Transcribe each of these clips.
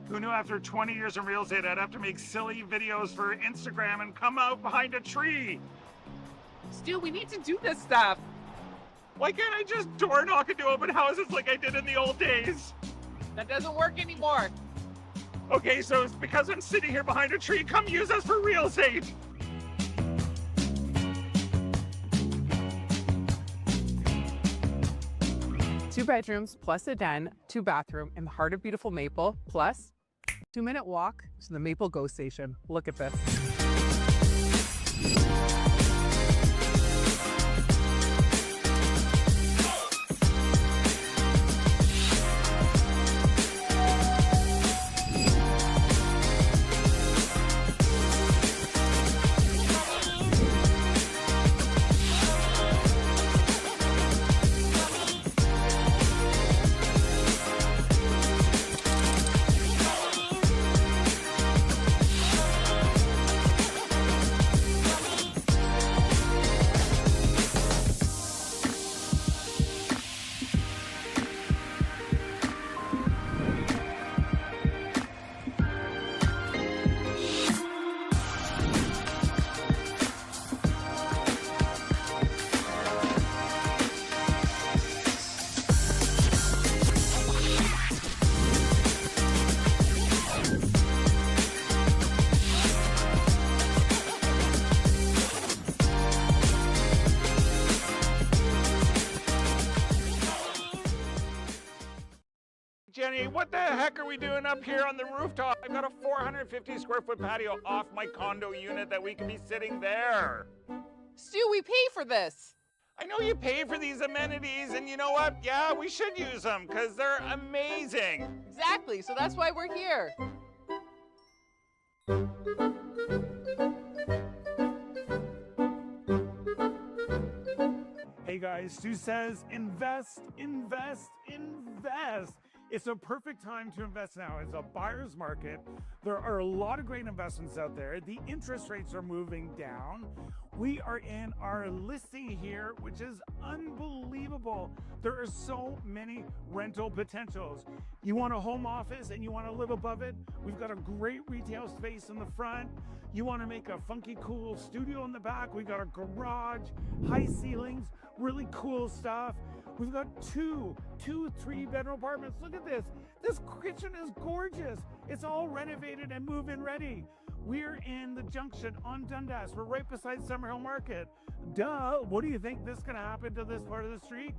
Who knew after 20 years in real estate I'd have to make silly videos for Instagram and come out behind a tree? Stu, we need to do this stuff. Why can't I just door knock into open houses like I did in the old days? That doesn't work anymore. Okay, so it's because I'm sitting here behind a tree. Come use us for real estate. Two bedrooms plus a den, 2-bathroom in the heart of beautiful Maple, plus 2-minute walk to the Maple GO station. Look at this. Jenny, what the heck are we doing up here on the rooftop? I've got a 450 square foot patio off my condo unit that we can be sitting there. Stu, we pay for this. I know you pay for these amenities, and you know what? Yeah, we should use them because they're amazing. Exactly, so that's why we're here. Hey guys, Stu says invest, invest, invest. It's a perfect time to invest now. It's a buyer's market. There are a lot of great investments out there. The interest rates are moving down. We are in our listing here, which is unbelievable. There are so many rental potentials. You want a home office and you want to live above it? We've got a great retail space in the front. You want to make a funky, cool studio in the back? We've got a garage, high ceilings, really cool stuff. We've got two 3-bedroom apartments. Look at this. This kitchen is gorgeous. It's all renovated and move-in ready. We're in the Junction on Dundas. We're right beside Summerhill Market. Duh, what do you think this is gonna happen to this part of the street?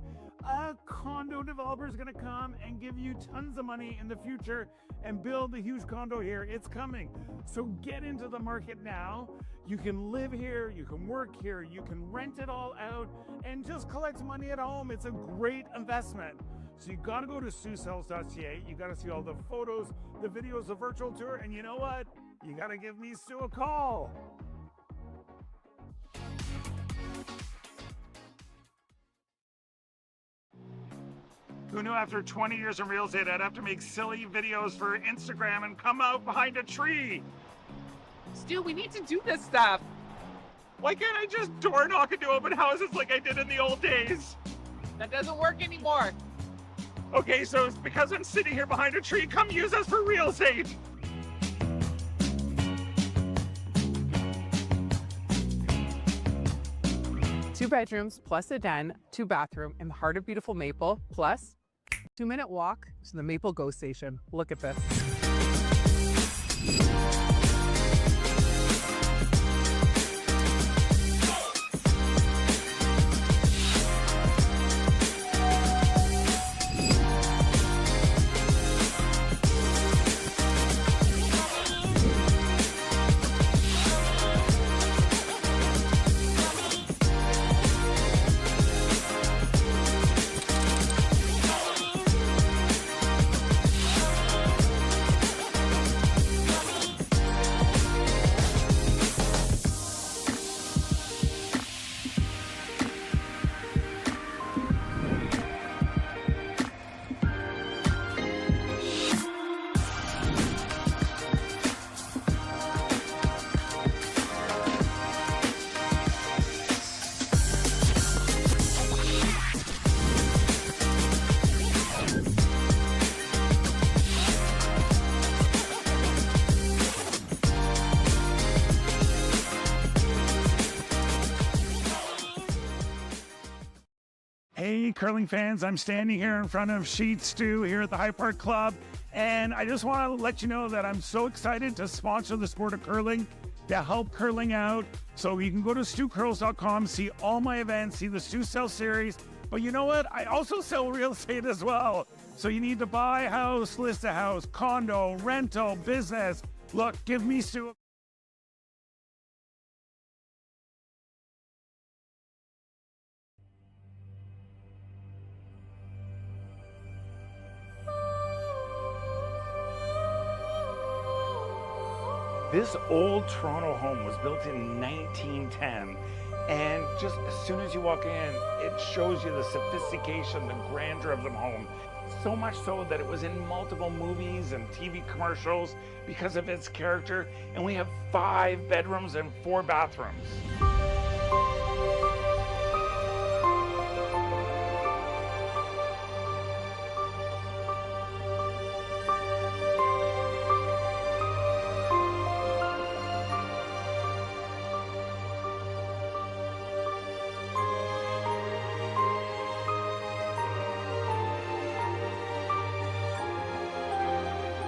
A condo developer is gonna come and give you tons of money in the future and build a huge condo here. It's coming. So get into the market now. You can live here, you can work here, you can rent it all out and just collect money at home. It's a great investment. So you gotta go to StuSells.ca. You gotta see all the photos, the videos, the virtual tour, and you know what? You gotta give me Stu a call. Who knew after 20 years in real estate I'd have to make silly videos for Instagram and come out behind a tree? Stu, we need to do this stuff. Why can't I just door knock into open houses like I did in the old days? That doesn't work anymore. Okay, so it's because I'm sitting here behind a tree. Come use us for real estate. Two bedrooms plus a den, 2-bathroom in the heart of beautiful Maple, plus 2-minute walk to the Maple GO station. Look at this. Hey, curling fans, I'm standing here in front of Sheet Stew here at the High Park Club, and I just want to let you know that I'm so excited to sponsor the sport of curling, to help curling out. So you can go to stewcurls.com, see all my events, see the Stew Sell series. But you know what? I also sell real estate as well. So you need to buy a house, list a house, condo, rental, business. Look, give me Stew. This old Toronto home was built in 1910, and just as soon as you walk in, it shows you the sophistication, the grandeur of the home. So much so that it was in multiple movies and TV commercials because of its character, and we have 5 bedrooms and 4 bathrooms.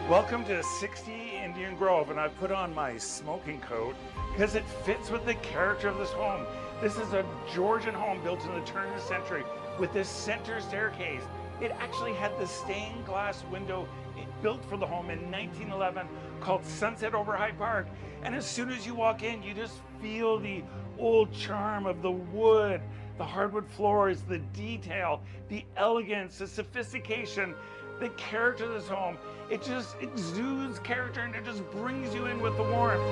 Welcome to 60 Indian Grove, and I put on my smoking coat because it fits with the character of this home. This is a Georgian home built in the turn of the century with this center staircase. It actually had the stained glass window built for the home in 1911 called Sunset over High Park. And as soon as you walk in, you just feel the old charm of the wood, the hardwood floors, the detail, the elegance, the sophistication, the character of this home. It just exudes character, and it just brings you in with the warmth.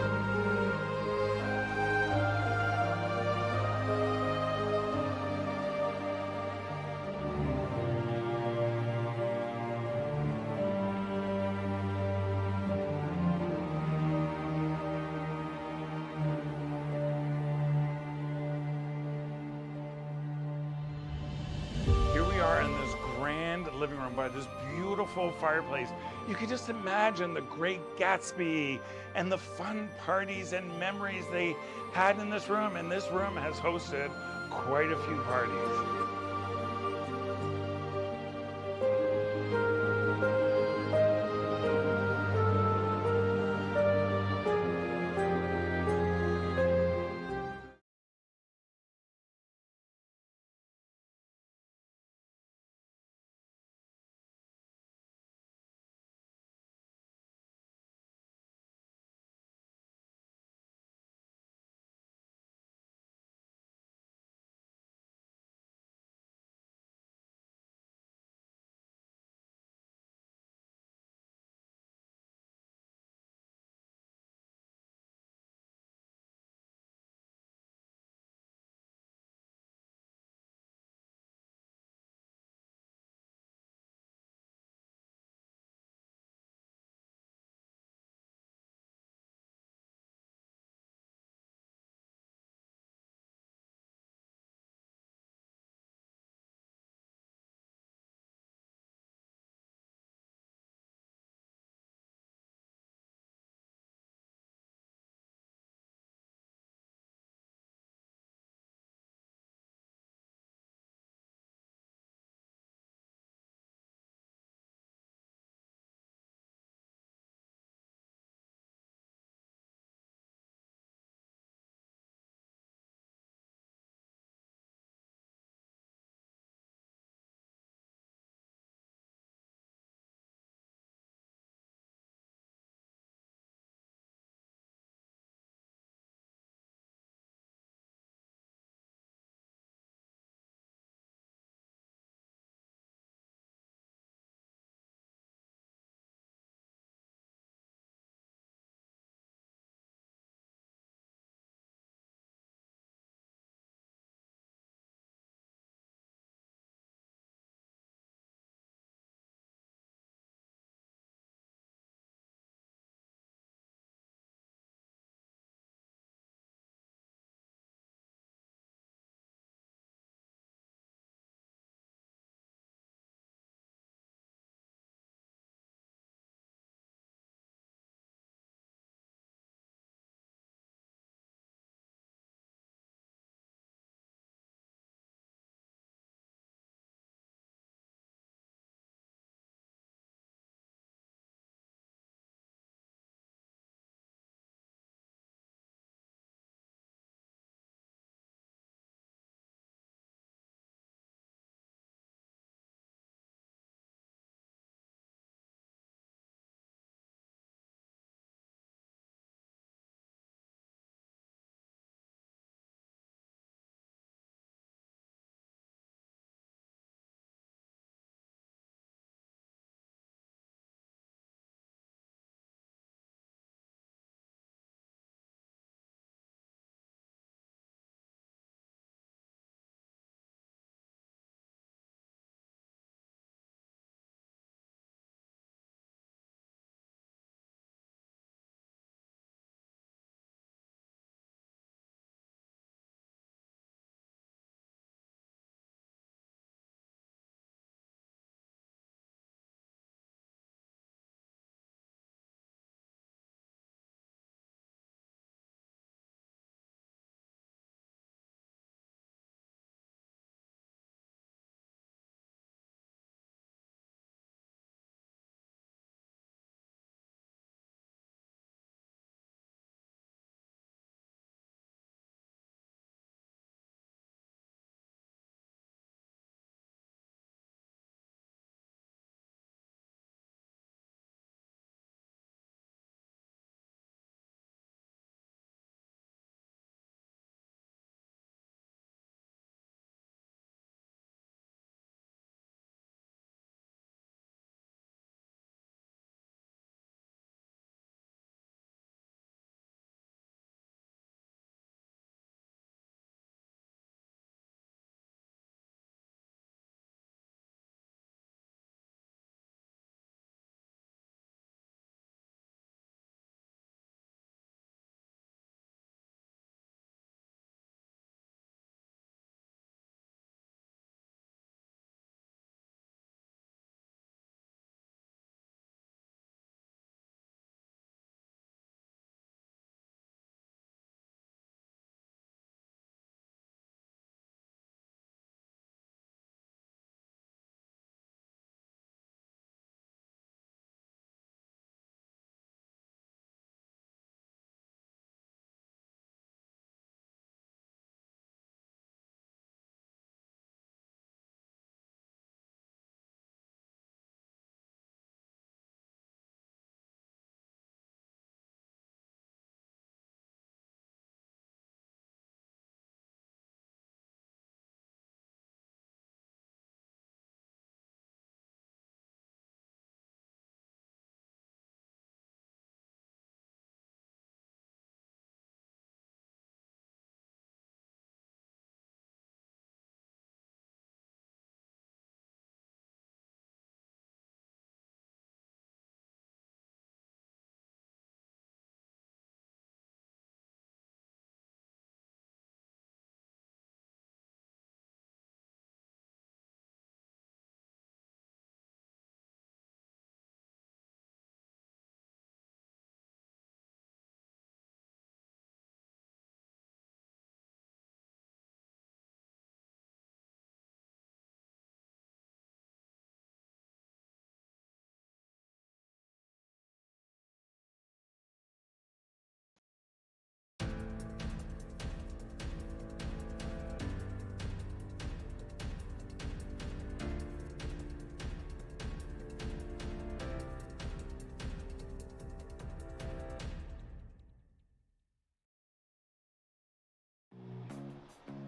Here we are in this grand living room by this beautiful fireplace. You can just imagine the Great Gatsby and the fun parties and memories they had in this room, and this room has hosted quite a few parties.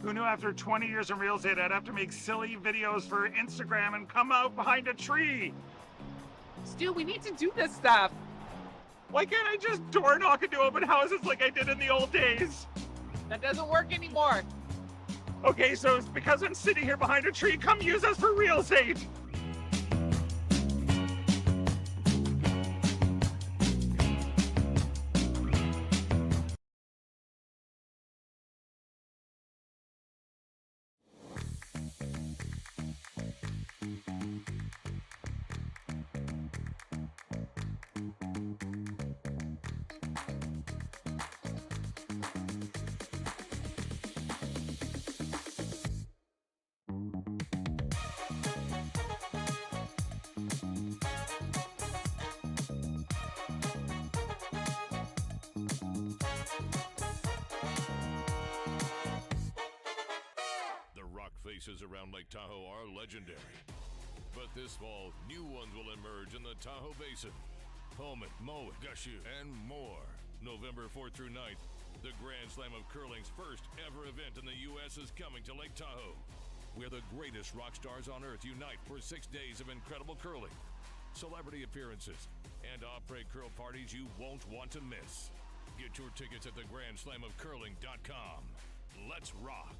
Who knew after 20 years in real estate I'd have to make silly videos for Instagram and come out behind a tree? Stu, we need to do this stuff. Why can't I just door knock into open houses like I did in the old days? That doesn't work anymore. Okay, so it's because I'm sitting here behind a tree. Come use us for real estate. Faces around Lake Tahoe are legendary. But this fall, new ones will emerge in the Tahoe Basin. Pullman, Mowat, Gushu, and more. November 4th through 9th, the Grand Slam of Curling's first ever event in the U.S. is coming to Lake Tahoe, where the greatest rock stars on earth unite for 6 days of incredible curling, celebrity appearances, and après curl parties you won't want to miss. Get your tickets at thegrandslamofcurling.com. Let's rock.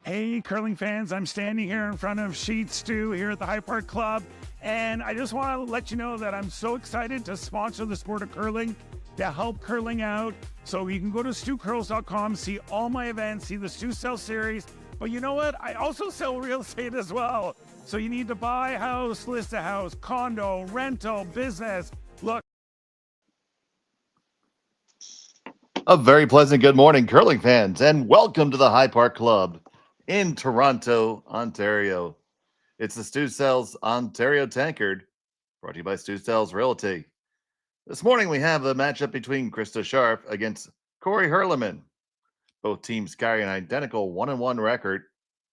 Hey, curling fans, I'm standing here in front of Sheet Stew here at the High Park Club, and I just want to let you know that I'm so excited to sponsor the sport of curling, to help curling out. So you can go to stewcurls.com, see all my events, see the Stew Sell series, but you know what? I also sell real estate as well. So you need to buy a house, list a house, condo, rental, business. Look. A very pleasant good morning, curling fans, and welcome to the High Park Club in Toronto, Ontario. It's the Stu Sells Ontario Tankard, brought to you by Stu Sells Realty. This morning we have the matchup between Krista Scharf against Corrie Huerlimann. Both teams carry an identical 1-1 record,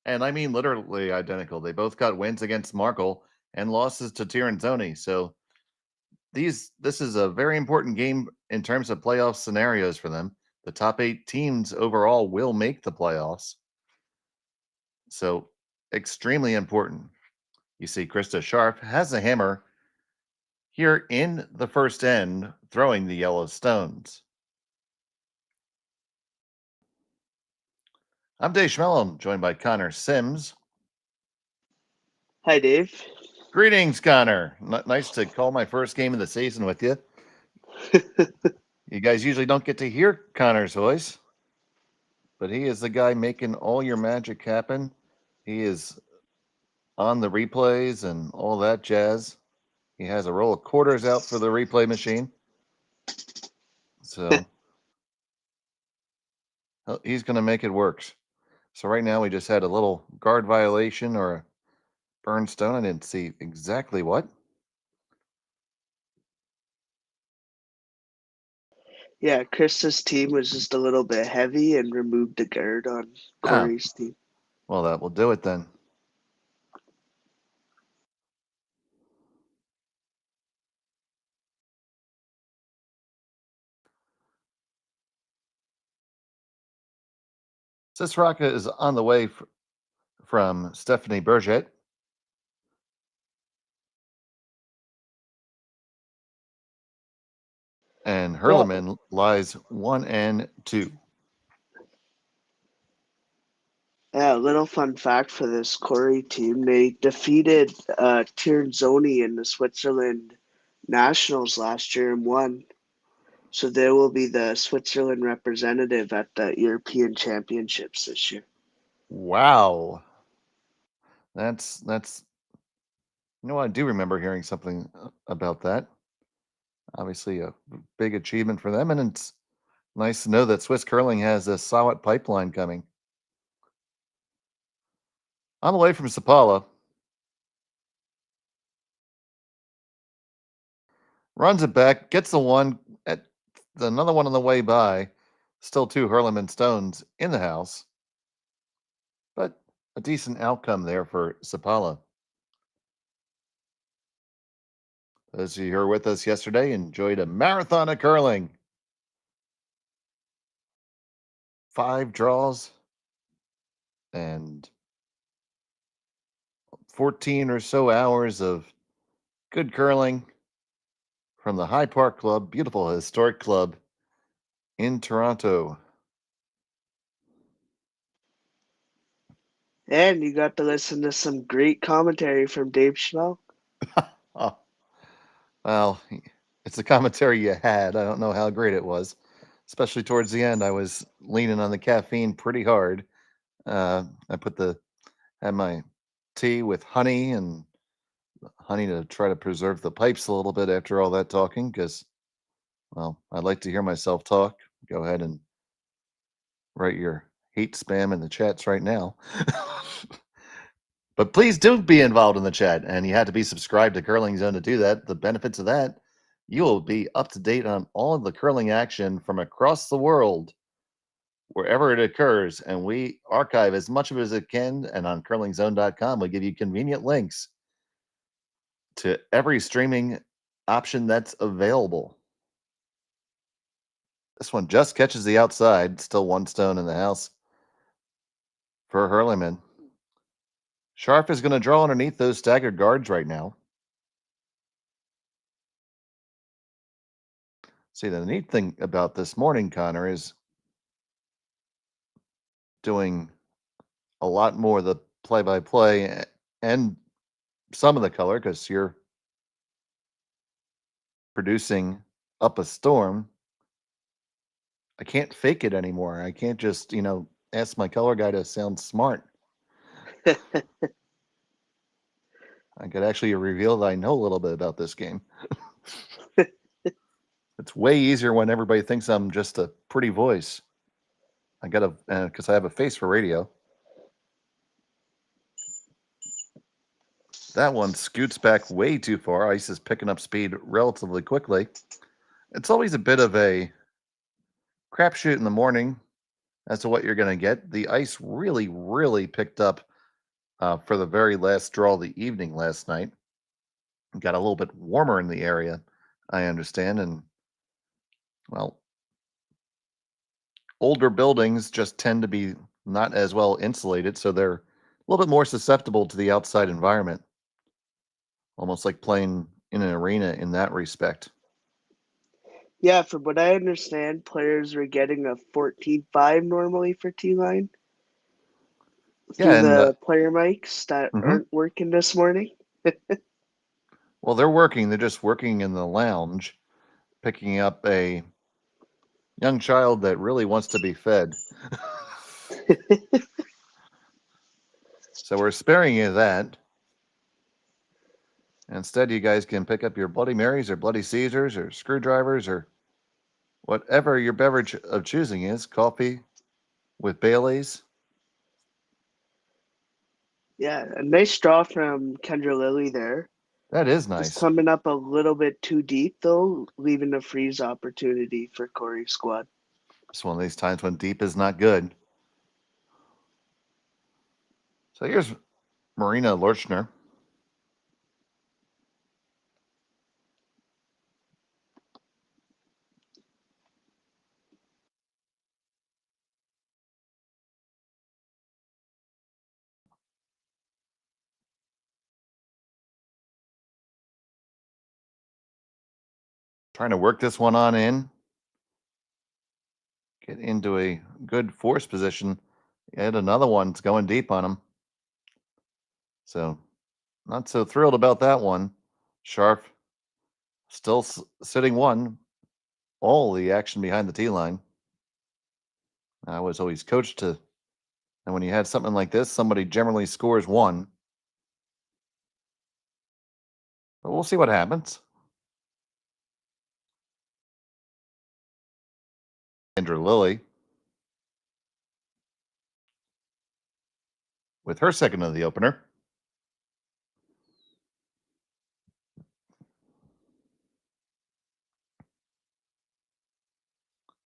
and I mean literally identical. They both got wins against Markle and losses to Tiranzoni. So this is a very important game in terms of playoff scenarios for them. The top 8 teams overall will make the playoffs. So extremely important. You see Krista Scharf has a hammer here in the first end, throwing the yellow stones. I'm Dave Schmellam, joined by Connor Sims. Hi, Dave. Greetings, Connor. Nice to call my first game of the season with you. You guys usually don't get to hear Connor's voice, but he is the guy making all your magic happen. He is on the replays and all that jazz. He has a roll of quarters out for the replay machine. So he's going to make it work. So right now we just had a little guard violation or a burn stone. I didn't see exactly what. Yeah, Krista's team was just a little bit heavy and removed the guard on Corey's team. Well, that will do it then. This rocket is on the way from Stephanie Berget. And Huerlimann lies 1 and 2. Yeah, a little fun fact for this Corey team. They defeated Tiranzoni in the Switzerland Nationals last year and won. So they will be the Switzerland representative at the European Championships this year. Wow. That's I do remember hearing something about that. Obviously a big achievement for them, and it's nice to know that Swiss curling has a solid pipeline coming. On the way from Sapala. Runs it back, gets the one, at another one on the way by. Still 2 Huerlimann stones in the house. But a decent outcome there for Sapala. Those of you who were with us yesterday enjoyed a marathon of curling. 5 draws and 14 or so hours of good curling from the High Park Club, beautiful historic club in Toronto. And you got to listen to some great commentary from Dave Schmel. Oh, well, it's the commentary you had. I don't know how great it was, especially towards the end. I was leaning on the caffeine pretty hard. I had my tea with honey to try to preserve the pipes a little bit after all that talking, because, well, I'd like to hear myself talk. Go ahead and write your hate spam in the chats right now. But please do be involved in the chat, and you have to be subscribed to Curling Zone to do that. The benefits of that, you will be up to date on all of the curling action from across the world, wherever it occurs, and we archive as much of it as it can. And on curlingzone.com, we give you convenient links to every streaming option that's available. This one just catches the outside, still 1 stone in the house for Huerlimann. Scharf is going to draw underneath those staggered guards right now. See, the neat thing about this morning, Connor, is doing a lot more of the play-by-play and some of the color, because you're producing up a storm. I can't fake it anymore. I can't just, ask my color guy to sound smart. I could actually reveal that I know a little bit about this game. It's way easier when everybody thinks I'm just a pretty voice. I gotta, because I have a face for radio. That one scoots back way too far. Ice is picking up speed relatively quickly. It's always a bit of a crapshoot in the morning as to what you're going to get. The ice really, really picked up for the very last draw of the evening last night. Got a little bit warmer in the area, I understand, and, well, older buildings just tend to be not as well insulated, so they're a little bit more susceptible to the outside environment. Almost like playing in an arena in that respect. Yeah, from what I understand, players were getting a 14.5 normally for T-line through the player mics that aren't working this morning. Well, they're working. They're just working in the lounge, picking up a young child that really wants to be fed. So we're sparing you that. Instead, you guys can pick up your Bloody Marys or Bloody Caesars or screwdrivers or whatever your beverage of choosing is. Coffee with Baileys. Yeah, a nice draw from Kendra Lilly there. That is nice. Just coming up a little bit too deep, though, leaving a freeze opportunity for Corrie's squad. It's one of these times when deep is not good. So here's Marina Lorchner. Trying to work this one on in. Get into a good force position. Yet another one's going deep on him. So, not so thrilled about that one. Scharf still sitting 1. All the action behind the tee line. I was always coached to, and when you had something like this, somebody generally scores 1. But we'll see what happens. Kendra Lilly with her second of the opener.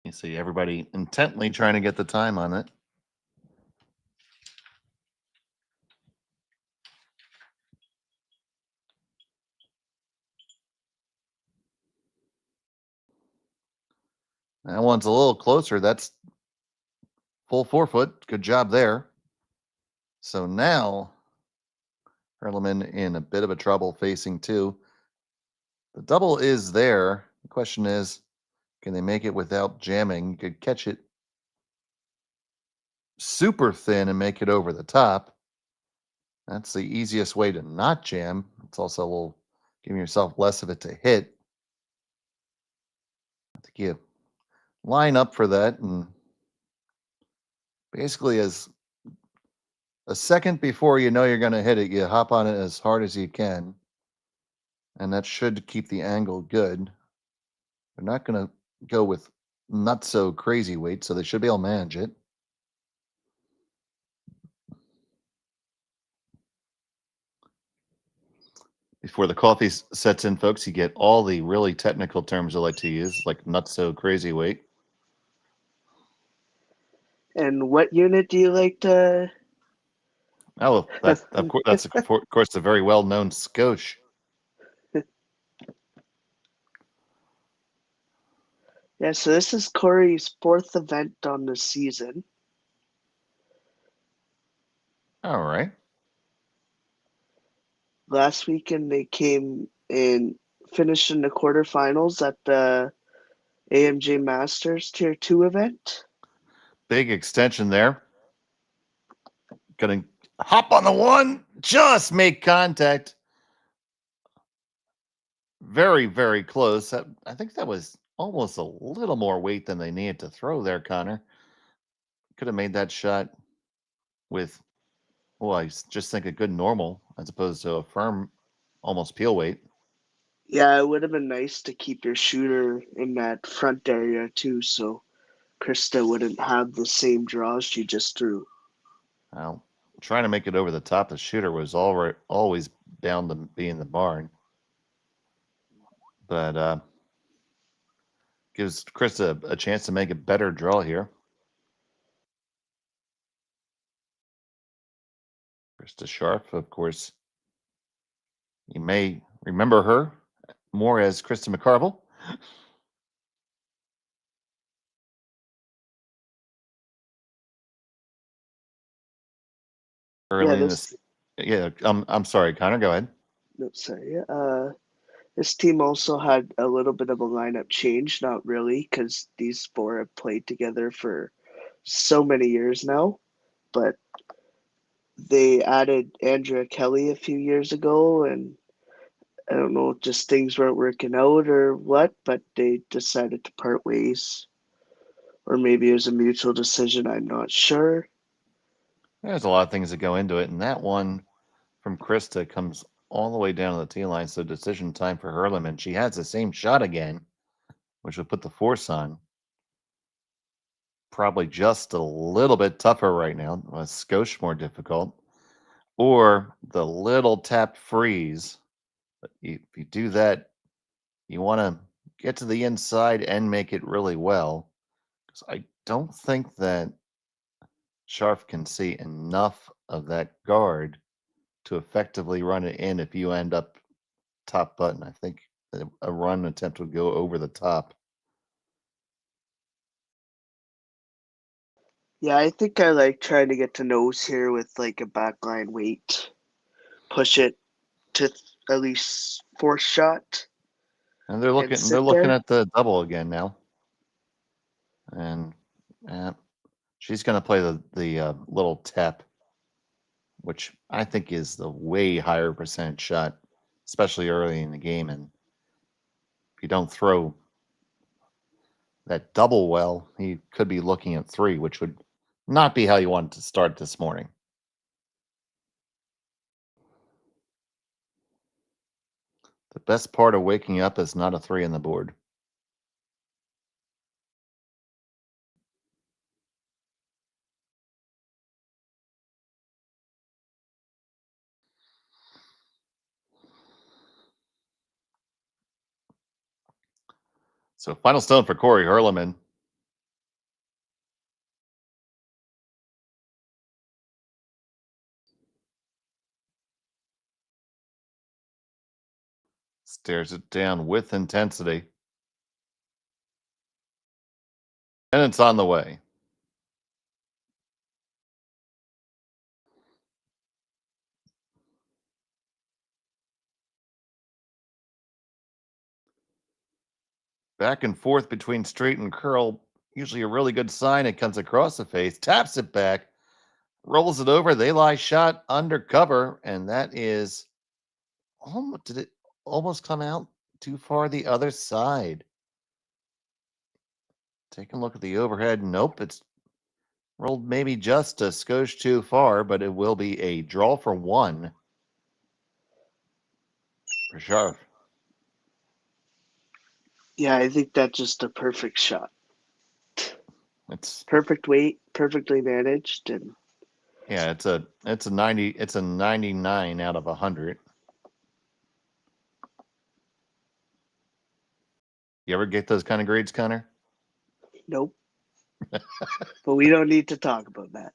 You see everybody intently trying to get the time on it. That one's a little closer. That's Full 4-foot. Good job there. So now Huerlimann in a bit of a trouble facing 2. The double is there. The question is, can they make it without jamming? You could catch it super thin and make it over the top. That's the easiest way to not jam. It's also a little giving yourself less of it to hit. I think you line up for that, and basically as a second before you know you're going to hit it, you hop on it as hard as you can, and that should keep the angle good. They're not going to go with not so crazy weight, so they should be able to manage it. Before the coffee sets in, folks, you get all the really technical terms I like to use, like not so crazy weight. And what unit do you like to? Oh, that's of course a very well-known skosh. Yeah, so this is Corey's 4th event on the season. All right. Last weekend they came and finished in the quarterfinals at the AMJ Masters Tier 2 event. Big extension there. Gonna hop on the one, just make contact. Very, very close. I think that was almost a little more weight than they needed to throw there, Connor. Could have made that shot with, well, I just think a good normal as opposed to a firm, almost peel weight. Yeah, it would have been nice to keep your shooter in that front area too, so Krista wouldn't have the same draws she just threw. Well, trying to make it over the top, the shooter was always bound to be in the barn. But gives Krista a chance to make a better draw here. Krista Scharf, of course. You may remember her more as Krista McCarville. Early in this, yeah. I'm sorry, Connor. Go ahead. No, sorry. This team also had a little bit of a lineup change. Not really, because these 4 have played together for so many years now. But they added Andrea Kelly a few years ago, and I don't know, just things weren't working out or what, but they decided to part ways. Or maybe it was a mutual decision, I'm not sure. There's a lot of things that go into it, and that one from Krista comes all the way down to the tee line, so decision time for Huerlimann. She has the same shot again, which will put the force on. Probably just a little bit tougher right now, a skosh more difficult, or the little tap freeze. But if you do that, you want to get to the inside and make it really well. Because I don't think that Scharf can see enough of that guard to effectively run it in if you end up top button. I think a run attempt would go over the top. Yeah, I think I like trying to get to nose here with like a backline weight. Push it to at least 4th shot. And they're looking at the double again now. And she's going to play the little tap, which I think is the way higher percentage shot, especially early in the game. And if you don't throw that double well, you could be looking at 3, which would not be how you want to start this morning. The best part of waking up is not a 3 on the board. So final stone for Corrie Huerlimann. Stares it down with intensity. And it's on the way. Back and forth between straight and curl. Usually a really good sign. It comes across the face, taps it back, rolls it over. They lie shot under cover, and that is almost, did it almost come out too far the other side? Take a look at the overhead. Nope, it's rolled maybe just a skosh too far, but it will be a draw for one for Scharf. Yeah, I think that's just a perfect shot. It's Perfect weight, perfectly managed, and yeah, it's a 99 out of 100. You ever get those kind of grades, Connor? nope. But we don't need to talk about that.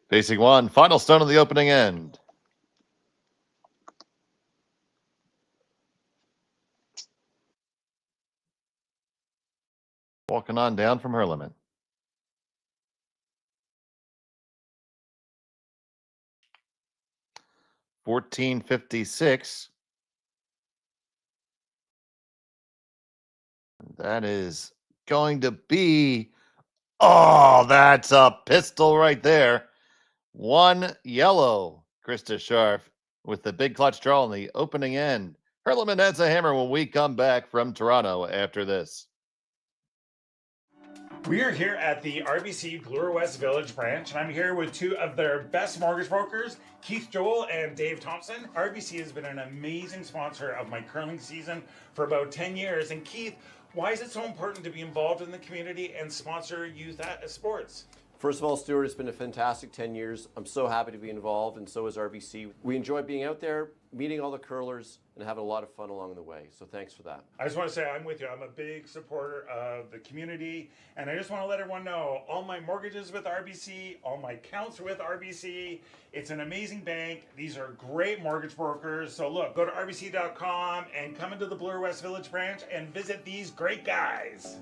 Facing one, final stone of the opening end. Walking on down from Huerlimann. $14.56. That is going to be, oh, that's a pistol right there. One yellow, Krista Scharf, with the big clutch draw on the opening end. Huerlimann has a hammer when we come back from Toronto after this. We are here at the RBC Bloor West Village branch, and I'm here with two of their best mortgage brokers, Keith Joel and Dave Thompson. RBC has been an amazing sponsor of my curling season for about 10 years. And Keith, why is it so important to be involved in the community and sponsor youth sports? First of all, Stuart, it's been a fantastic 10 years. I'm so happy to be involved, and so is RBC. We enjoy being out there, meeting all the curlers, and having a lot of fun along the way. So thanks for that. I just want to say I'm with you. I'm a big supporter of the community, and I just want to let everyone know all my mortgages with RBC, all my accounts with RBC. It's an amazing bank. These are great mortgage brokers. So look, go to rbc.com and come into the Bloor West Village branch and visit these great guys.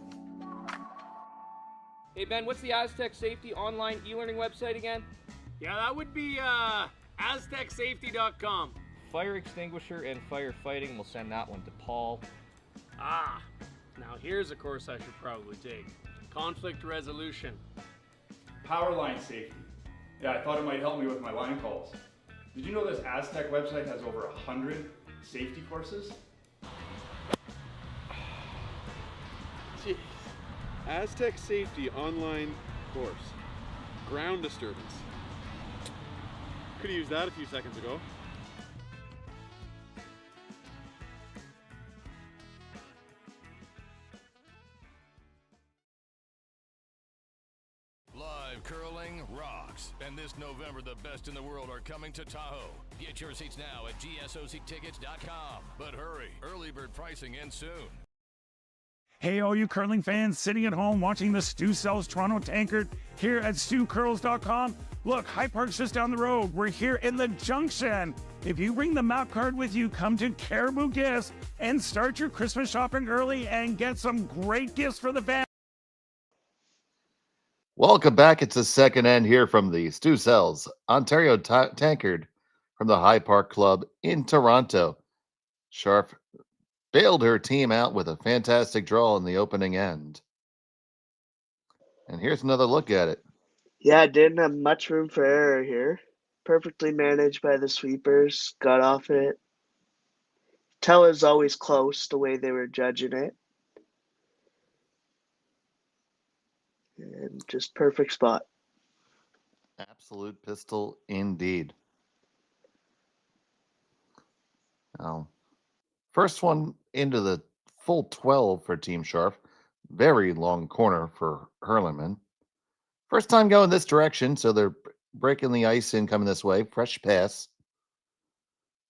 Hey Ben, what's the Aztec Safety online e-learning website again? Yeah, that would be aztecsafety.com. Fire extinguisher and firefighting, we'll send that one to Paul. Ah, now here's a course I should probably take. Conflict resolution. Power line safety. Yeah, I thought it might help me with my line calls. Did you know this Aztec website has over 100 safety courses? Jeez. Aztec Safety online course. Ground disturbance. Could have used that a few seconds ago. Live curling rocks. And this November, the best in the world are coming to Tahoe. Get your seats now at gsoctickets.com. But hurry, early bird pricing ends soon. Hey, all you curling fans sitting at home watching the Stu Sells Toronto Tankard here at StuCurls.com. Look, High Park's just down the road. We're here in the Junction. If you bring the map card with you, come to Caribou Gifts and start your Christmas shopping early and get some great gifts for the family. Welcome back. It's the second end here from the Stu Sells Ontario Tankard from the High Park Club in Toronto. Scharf bailed her team out with a fantastic draw in the opening end. And here's another look at it. Yeah, didn't have much room for error here. Perfectly managed by the sweepers. Got off it. Tell is always close the way they were judging it. And just perfect spot. Absolute pistol indeed. Now, first one into the full 12 for Team Scharf. Very long corner for Huerlimann. First time going this direction, so they're breaking the ice in coming this way. Fresh pass.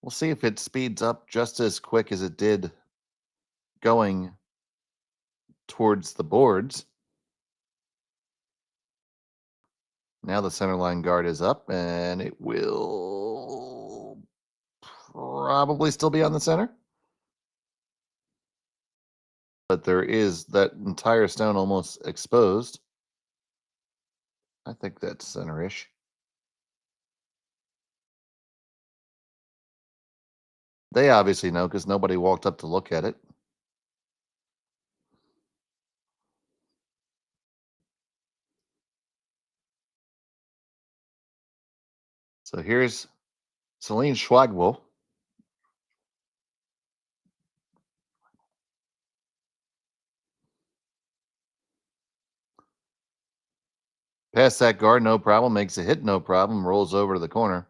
We'll see if it speeds up just as quick as it did going towards the boards. Now the center line guard is up, and it will probably still be on the center. But there is that entire stone almost exposed. I think that's center-ish. They obviously know because nobody walked up to look at it. So here's Celine Schwagwell. Past that guard, no problem. Makes a hit, no problem. Rolls over to the corner.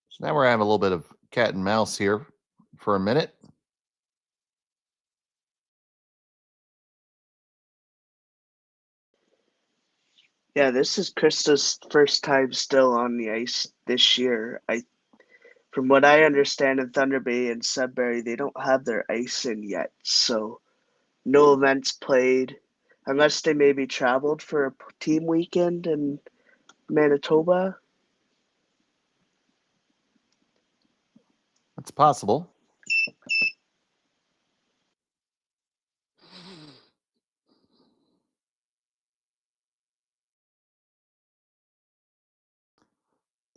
So now we're having a little bit of cat and mouse here for a minute. Yeah, this is Krista's first time still on the ice this year. From what I understand in Thunder Bay and Sudbury, they don't have their ice in yet, so no events played, unless they maybe traveled for a team weekend in Manitoba. It's possible.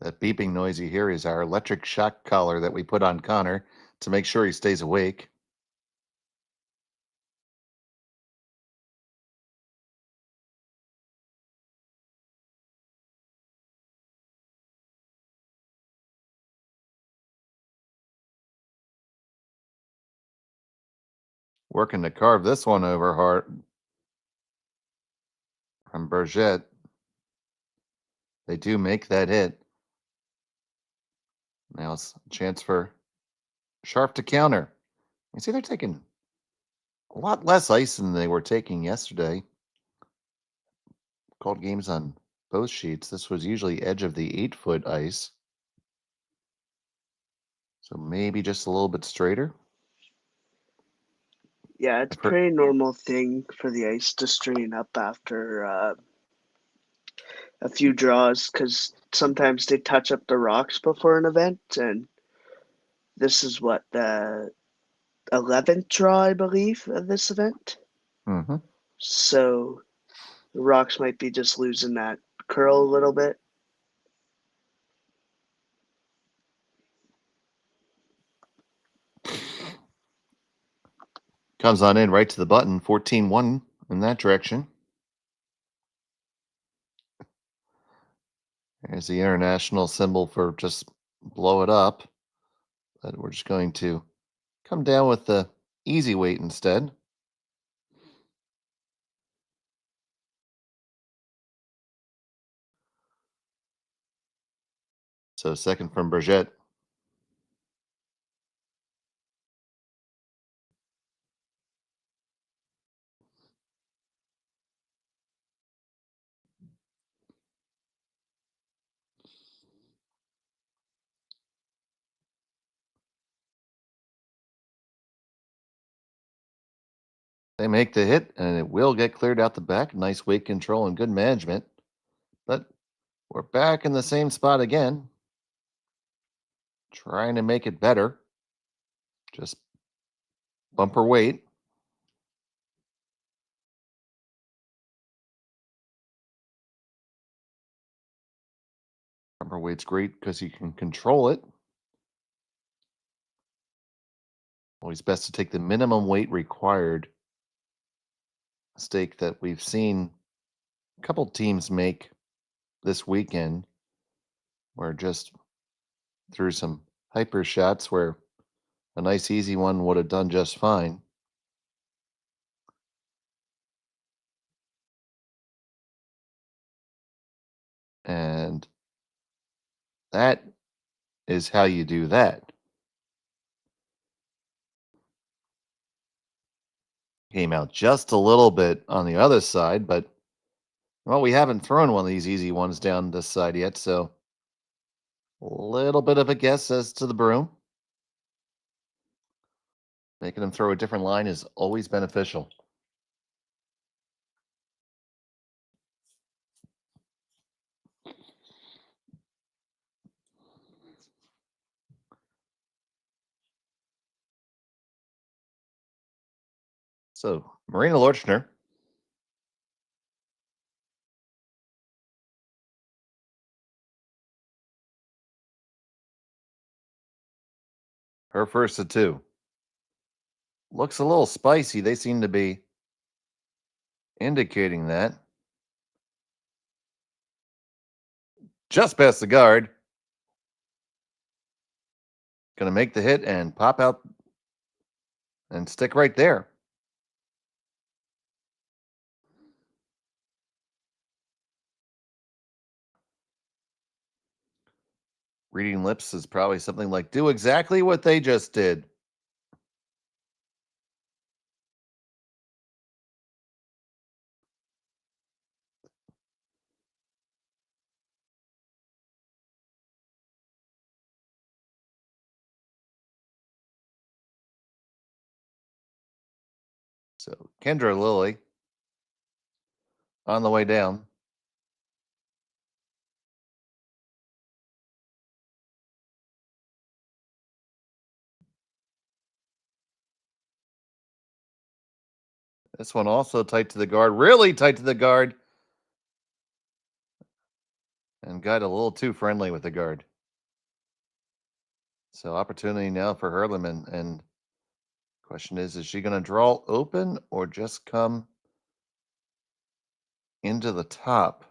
That beeping noise you hear is our electric shock collar that we put on Connor to make sure he stays awake. Working to carve this one over hard from Bergette. They do make that hit. Now it's a chance for Scharf to counter. You see, they're taking a lot less ice than they were taking yesterday. Called games on both sheets. This was usually edge of the 8-foot ice. So maybe just a little bit straighter. Yeah, it's a pretty normal thing for the ice to strain up after a few draws because sometimes they touch up the rocks before an event, and this is what the 11th draw, I believe, of this event. Mm-hmm. So the rocks might be just losing that curl a little bit. Comes on in right to the button, 14-1 in that direction. There's the international symbol for just blow it up. But we're just going to come down with the easy weight instead. So second from Bergette. They make the hit, and it will get cleared out the back. Nice weight control and good management. But we're back in the same spot again. Trying to make it better. Just bumper weight. Bumper weight's great because you can control it. Always best to take the minimum weight required. Mistake that we've seen a couple teams make this weekend, where just through some hyper shots where a nice easy one would have done just fine. And that is how you do that. Came out just a little bit on the other side, but well, we haven't thrown one of these easy ones down this side yet, so a little bit of a guess as to the broom. Making them throw a different line is always beneficial. So, Marina Lorchner Her first of two. Looks a little spicy. They seem to be indicating that. Just past the guard. Going to make the hit and pop out and stick right there. Reading lips is probably something like, do exactly what they just did. So Kendra Lilly on the way down. This one also tight to the guard, really tight to the guard. And got a little too friendly with the guard. So opportunity now for Huerlimann. And question is she going to draw open or just come into the top?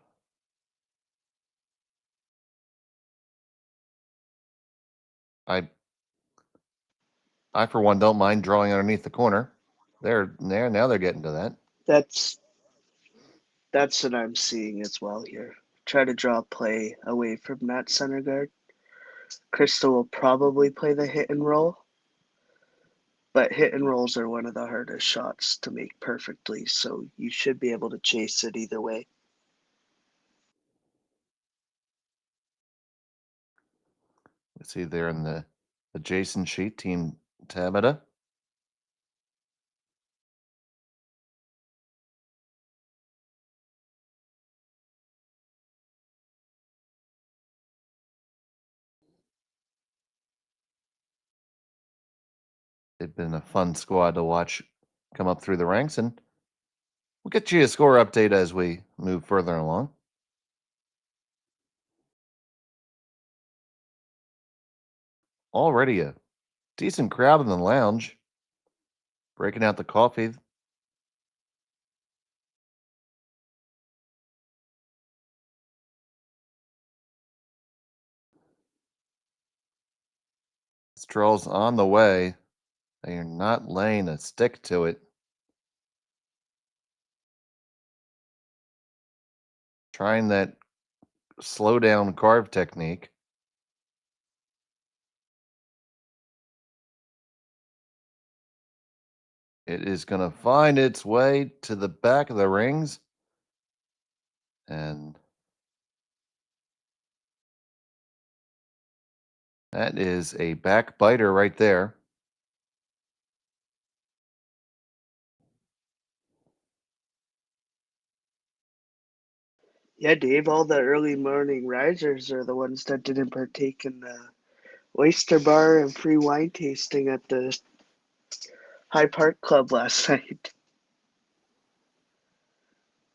I for one don't mind drawing underneath the corner. They're there now. They're getting to that. That's what I'm seeing as well here. Try to draw play away from that center guard. Krista will probably play the hit and roll, but hit and rolls are one of the hardest shots to make perfectly, so you should be able to chase it either way. Let's see there in the adjacent sheet, Team Tabata. It's been a fun squad to watch come up through the ranks, and we'll get you a score update as we move further along. Already a decent crowd in the lounge, breaking out the coffee. Strolls on the way. They are not laying a stick to it. Trying that slow down carve technique. It is going to find its way to the back of the rings. And that is a back biter right there. Yeah, Dave, all the early morning risers are the ones that didn't partake in the oyster bar and free wine tasting at the High Park Club last night.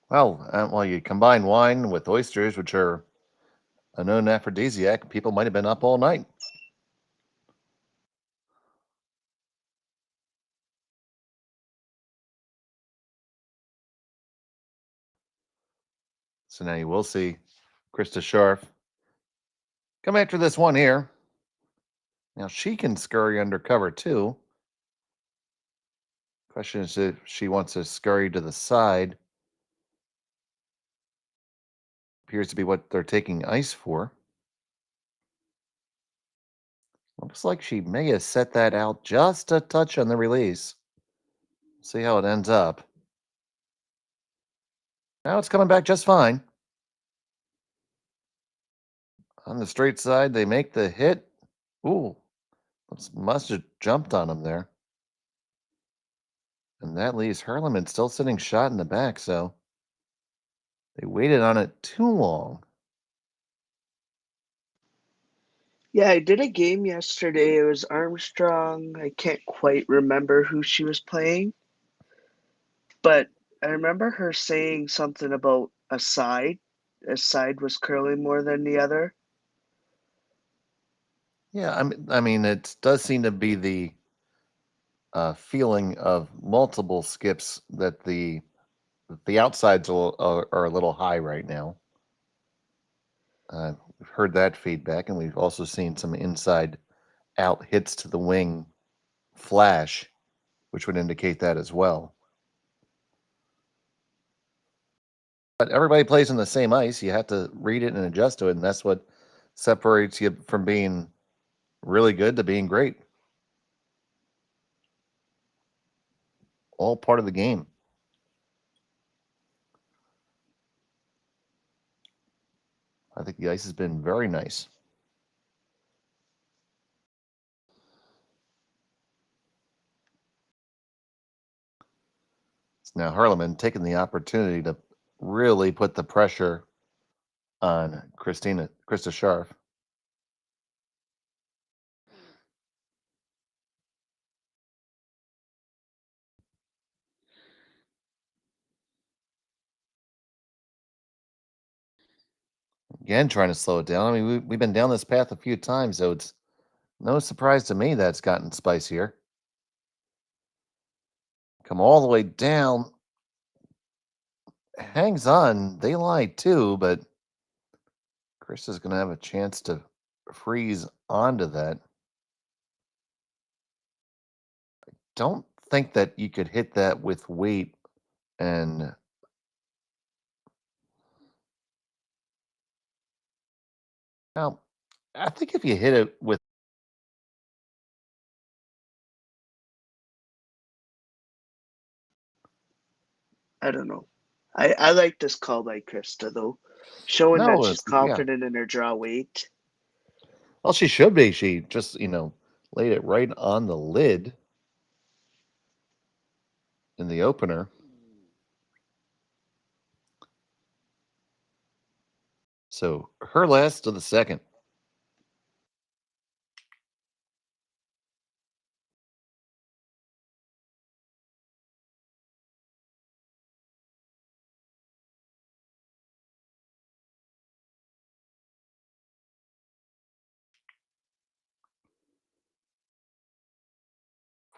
Well, you combine wine with oysters, which are a known aphrodisiac, people might have been up all night. So now you will see Krista Scharf come after this one here. Now she can scurry under cover too. Question is if she wants to scurry to the side. Appears to be what they're taking ice for. Looks like she may have set that out just a touch on the release. See how it ends up. Now it's coming back just fine. On the straight side, they make the hit. Ooh, must have jumped on him there. And that leaves Huerlimann still sitting shot in the back, so they waited on it too long. Yeah, I did a game yesterday. It was Armstrong. I can't quite remember who she was playing, but I remember her saying something about a side. A side was curling more than the other. Yeah, I mean, it does seem to be the feeling of multiple skips that the outsides are a little high right now. We've heard that feedback, and we've also seen some inside out hits to the wing flash, which would indicate that as well. But everybody plays on the same ice. You have to read it and adjust to it, and that's what separates you from being really good to being great. All part of the game. I think the ice has been very nice. It's now Huerlimann taking the opportunity to really put the pressure on Krista Scharf. Again, trying to slow it down. I mean, we've been down this path a few times, so it's no surprise to me that it's gotten spicier. Come all the way down. Hangs on. They lie too, but Chris is going to have a chance to freeze onto that. Don't think that you could hit that with weight and now I think if you hit it with I don't know. I like this call by Krista though, showing that she's yeah. confident in her draw weight. Well, she should be. She just, laid it right on the lid in the opener. So her last to the second.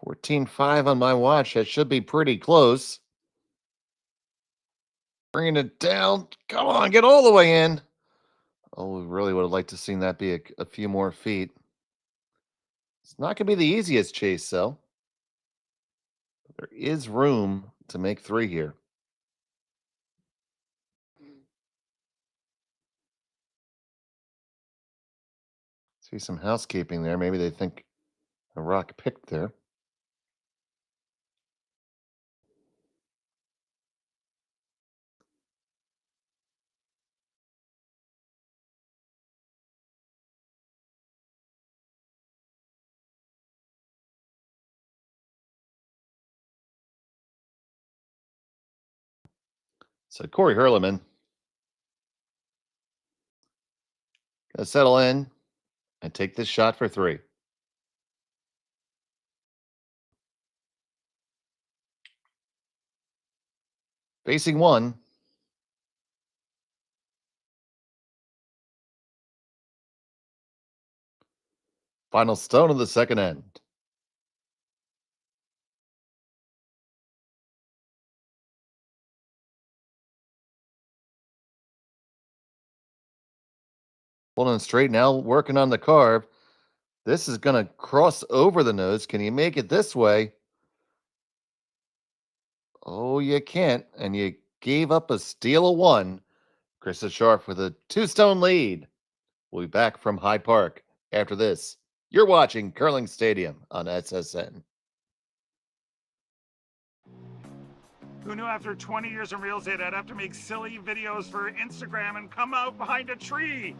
$14.5 on my watch. That should be pretty close. Bringing it down. Come on, get all the way in. Oh, we really would have liked to seen that be a few more feet. It's not going to be the easiest chase, though. There is room to make 3 here. See some housekeeping there. Maybe they think a rock picked there. So Corrie Huerlimann gonna settle in and take this shot for 3. Facing 1. Final stone of the second end. Pulling it straight now, working on the carve. This is going to cross over the nose. Can you make it this way? Oh, you can't. And you gave up a steal of 1. Krista Scharf with a 2-stone lead. We'll be back from Hyde Park after this. You're watching Curling Stadium on SSN. Who knew after 20 years in real estate I'd have to make silly videos for Instagram and come out behind a tree?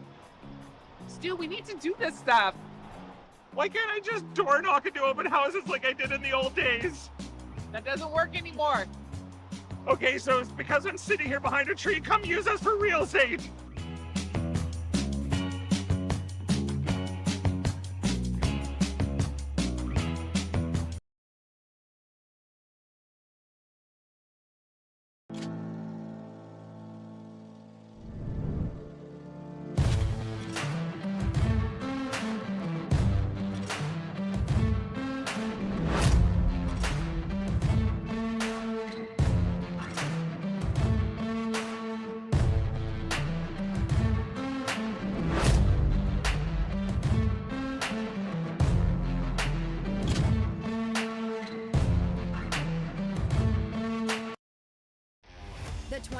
Stu, we need to do this stuff. Why can't I just door knock into open houses like I did in the old days? That doesn't work anymore. Okay, so it's because I'm sitting here behind a tree. Come use us for real estate.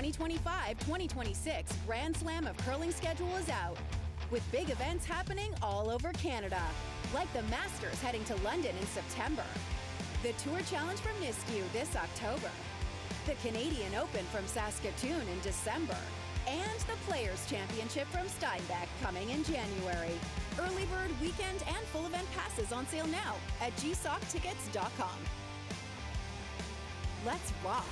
2025-2026 Grand Slam of Curling schedule is out, with big events happening all over Canada, like the Masters heading to London in September, the Tour Challenge from Nisku this October, the Canadian Open from Saskatoon in December, and the Players' Championship from Steinbeck coming in January. Early bird weekend and full event passes on sale now at gsoctickets.com. Let's rock!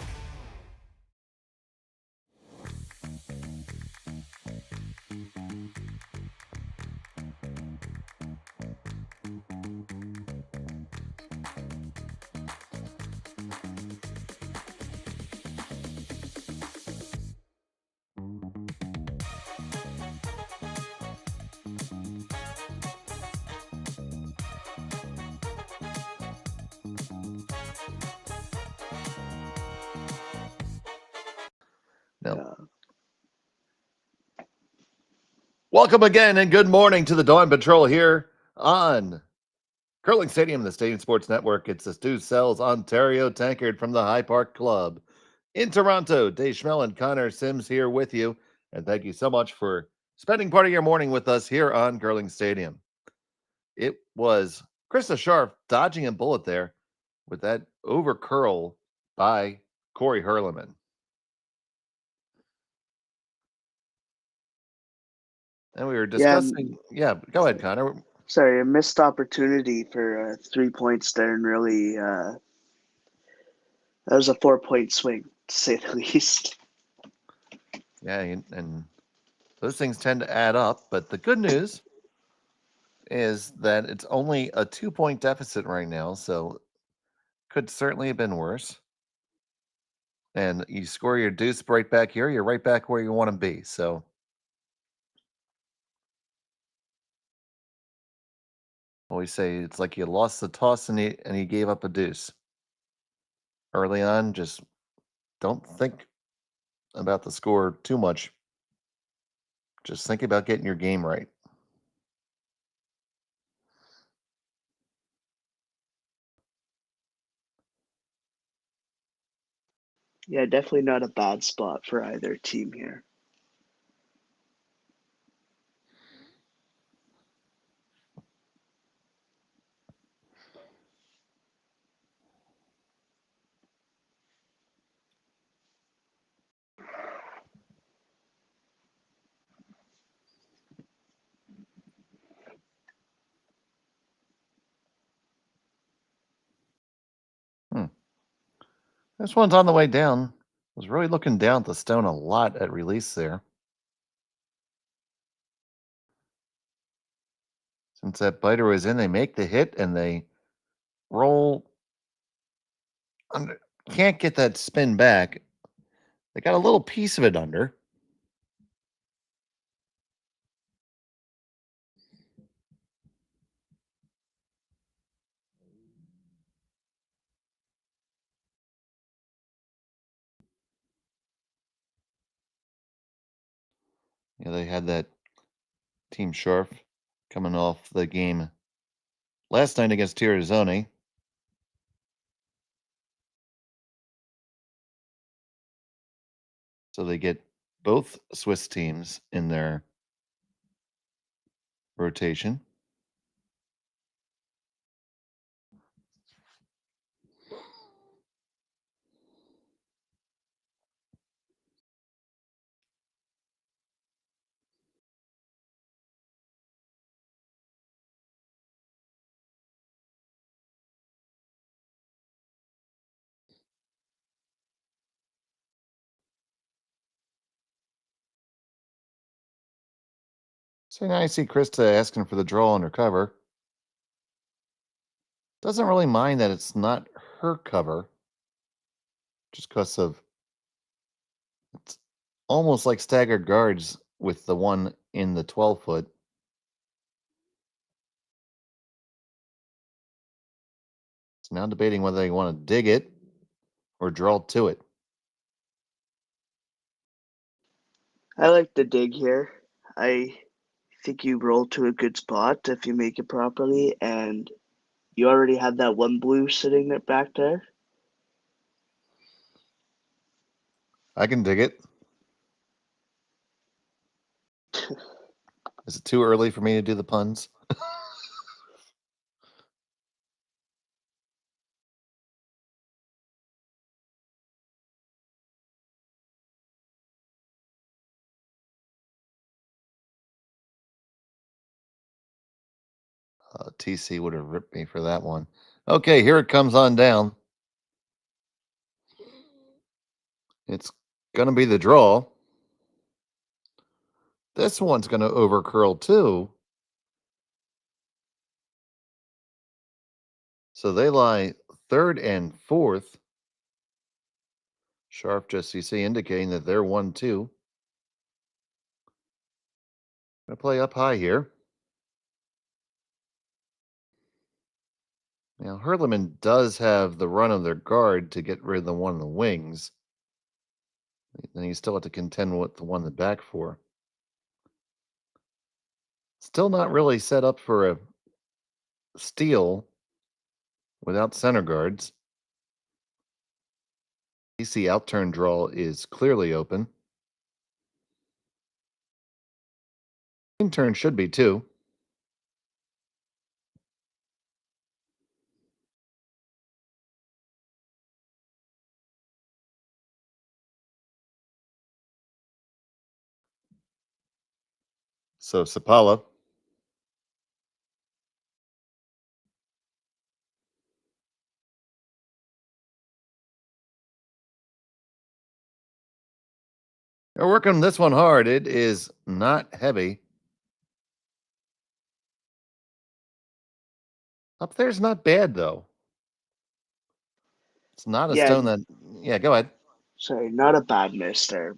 Welcome again and good morning to the Dawn Patrol here on Curling Stadium, the Stadium Sports Network. It's the Stu Sells Ontario Tankard from the High Park Club in Toronto. Dave Schmel and Connor Sims here with you. And thank you so much for spending part of your morning with us here on Curling Stadium. It was Krista Scharf dodging a bullet there with that over curl by Corrie Huerlimann. And we were discussing, go ahead, Connor. Sorry, a missed opportunity for 3 points there, and really, that was a 4-point swing, to say the least. Yeah, and those things tend to add up. But the good news is that it's only a 2-point deficit right now, so could certainly have been worse. And you score your deuce right back here, you're right back where you want to be. So always say it's like you lost the toss and you gave up a deuce. Early on, just don't think about the score too much. Just think about getting your game right. Yeah, definitely not a bad spot for either team here. This one's on the way down. Was really looking down at the stone a lot at release there. Since that biter was in, they make the hit and they roll under. Can't get that spin back. They got a little piece of it under. Yeah, they had that Team Scharf coming off the game last night against Tirizone. So they get both Swiss teams in their rotation. So now I see Krista asking for the draw on her cover. Doesn't really mind that it's not her cover, just because of it's almost like staggered guards with the one in the 12-foot. So now debating whether they want to dig it or draw to it. I like the dig here. I think you roll to a good spot if you make it properly, and you already have that one blue sitting there back there. I can dig it. Is it too early for me to do the puns? TC would have ripped me for that one. Okay, here it comes on down. It's going to be the draw. This one's going to overcurl too. So they lie third and fourth. Scharf just you see indicating that they're 1-2. Gonna play up high here. Now Huerlimann does have the run of their guard to get rid of the one of the wings. Then you still have to contend with the one in the back four. Still not really set up for a steal without center guards. DC outturn draw is clearly open. In turn should be too. So Sapala. They're working this one hard. It is not heavy. Up there's not bad though. It's not a stone that. Yeah, go ahead. Sorry, not a bad miss there.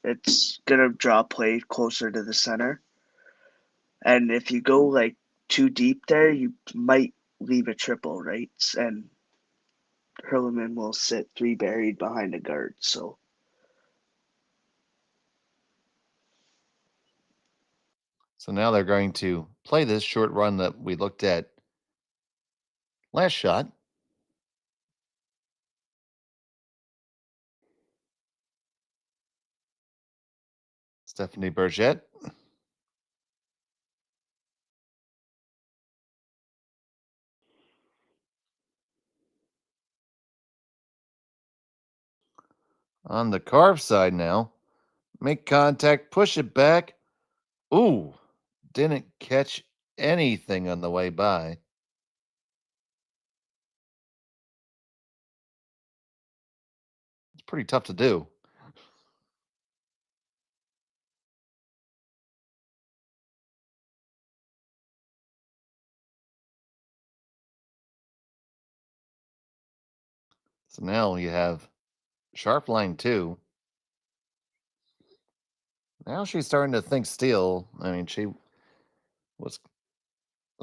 It's gonna draw play closer to the center. And if you go like too deep there, you might leave a triple, right? And Huerlimann will sit three buried behind a guard. So now they're going to play this short run that we looked at last shot. Stephanie Bergette. On the carve side now. Make contact, push it back. Ooh, didn't catch anything on the way by. It's pretty tough to do. So now you have sharp line 2. Now she's starting to think steel. I mean, she was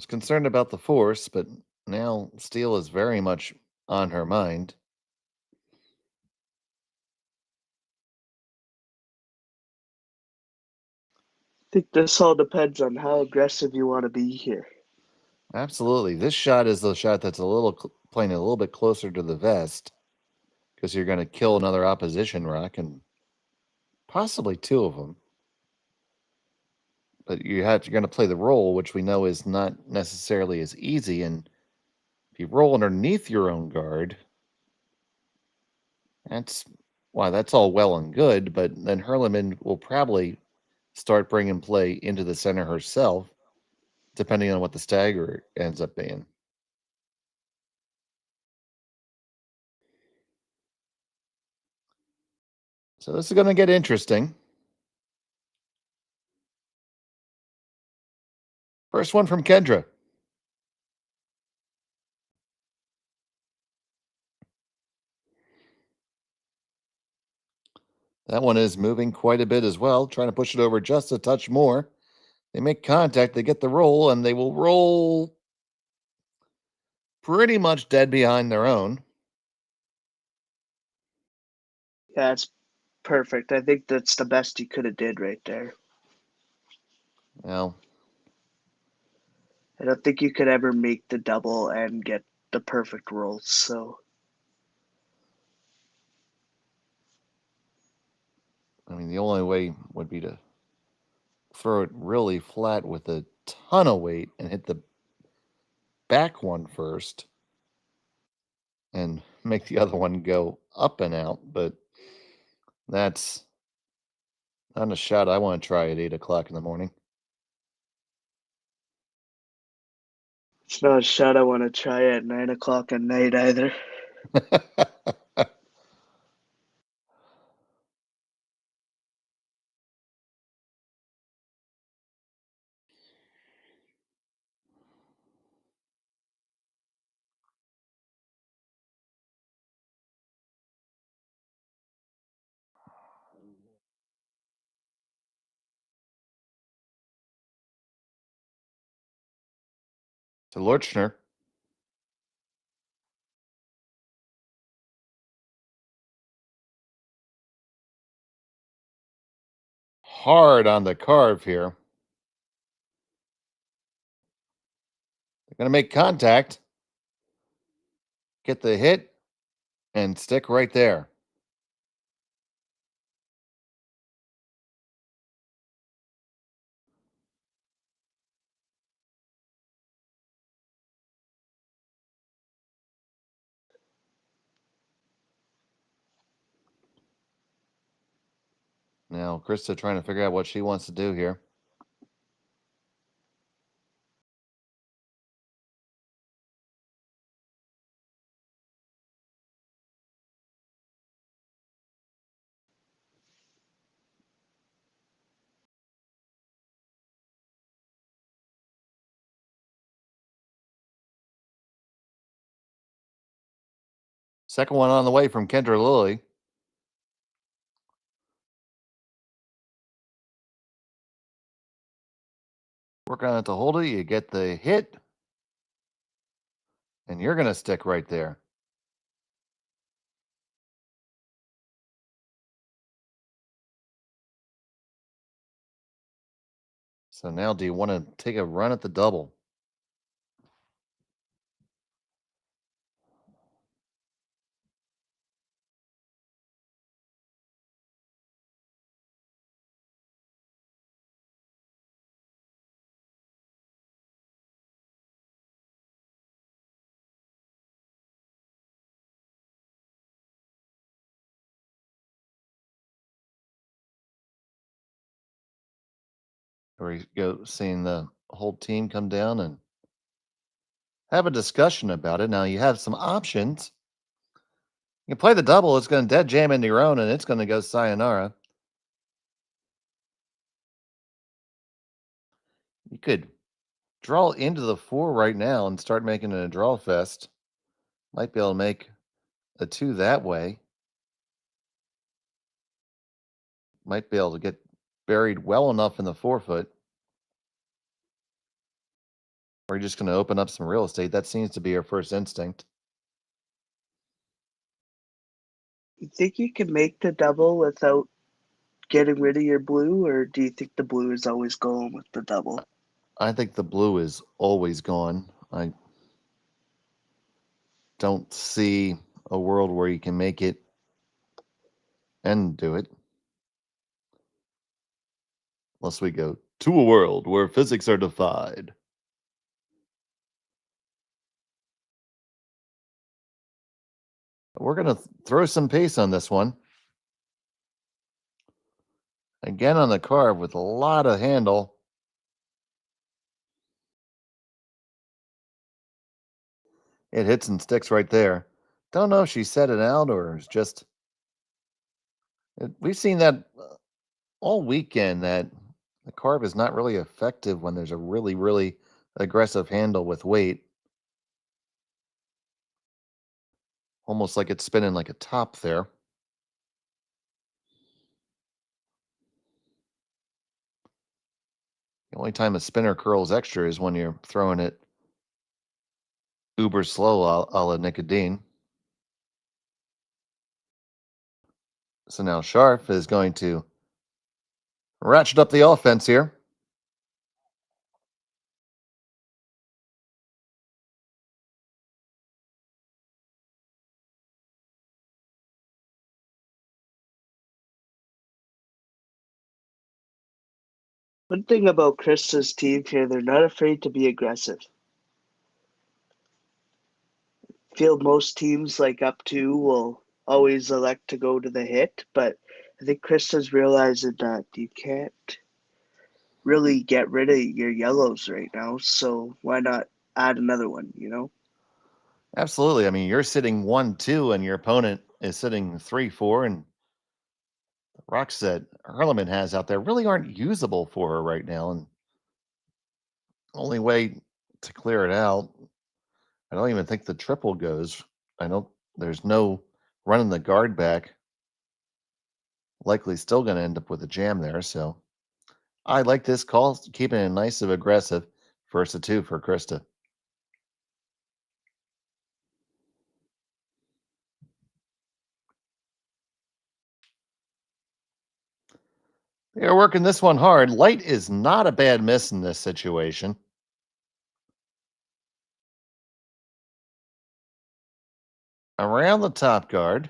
concerned about the force, but now steel is very much on her mind. I think this all depends on how aggressive you want to be here. Absolutely. This shot is the shot that's playing a little bit closer to the vest because you're going to kill another opposition rock and possibly two of them. But you're going to play the roll, which we know is not necessarily as easy. And if you roll underneath your own guard, that's all well and good. But then Huerlimann will probably start bringing play into the center herself, depending on what the stagger ends up being. So this is going to get interesting. First one from Kendra. That one is moving quite a bit as well, trying to push it over just a touch more. They make contact, they get the roll, and they will roll pretty much dead behind their own. Yeah, it's perfect. I think that's the best you could have did right there. Well, I don't think you could ever make the double and get the perfect rolls. So I mean, the only way would be to throw it really flat with a ton of weight and hit the back one first and make the other one go up and out, but that's not a shot I want to try at 8 o'clock in the morning. It's not a shot I want to try at 9 o'clock at night either. To Lorchner. Hard on the carve here. They're going to make contact, get the hit, and stick right there. Now, Krista trying to figure out what she wants to do here. Second one on the way from Kendra Lilly. Work on it to hold it. You get the hit. And you're going to stick right there. So now do you want to take a run at the double? Or you go seeing the whole team come down and have a discussion about it. Now you have some options. You can play the double. It's going to dead jam into your own, and it's going to go sayonara. You could draw into the 4 right now and start making it a draw fest. Might be able to make a 2 that way. Might be able to get buried well enough in the 4-foot. Or you're just going to open up some real estate. That seems to be your first instinct. You think you can make the double without getting rid of your blue, or do you think the blue is always going with the double? I think the blue is always gone. I don't see a world where you can make it and do it. Unless we go to a world where physics are defied. We're going to throw some pace on this one. Again on the carve with a lot of handle. It hits and sticks right there. Don't know if she set it out or it's just... We've seen that all weekend, that the carve is not really effective when there's a really, really aggressive handle with weight. Almost like it's spinning like a top there. The only time a spinner curls extra is when you're throwing it uber slow a la Nicodine. So now Scharf is going to ratchet up the offense here. One thing about Krista's team here, they're not afraid to be aggressive. I feel most teams like up two will always elect to go to the hit, but I think Krista's realizing that you can't really get rid of your yellows right now, so why not add another one, you know? Absolutely. I mean, you're sitting 1-2 and your opponent is sitting 3-4, and the rocks that Huerlimann has out there really aren't usable for her right now. And only way to clear it out, I don't even think the triple goes. There's no running the guard back. Likely still going to end up with a jam there. So I like this call, keeping it nice and aggressive. First of two for Krista. They're working this one hard. Light is not a bad miss in this situation. Around the top guard.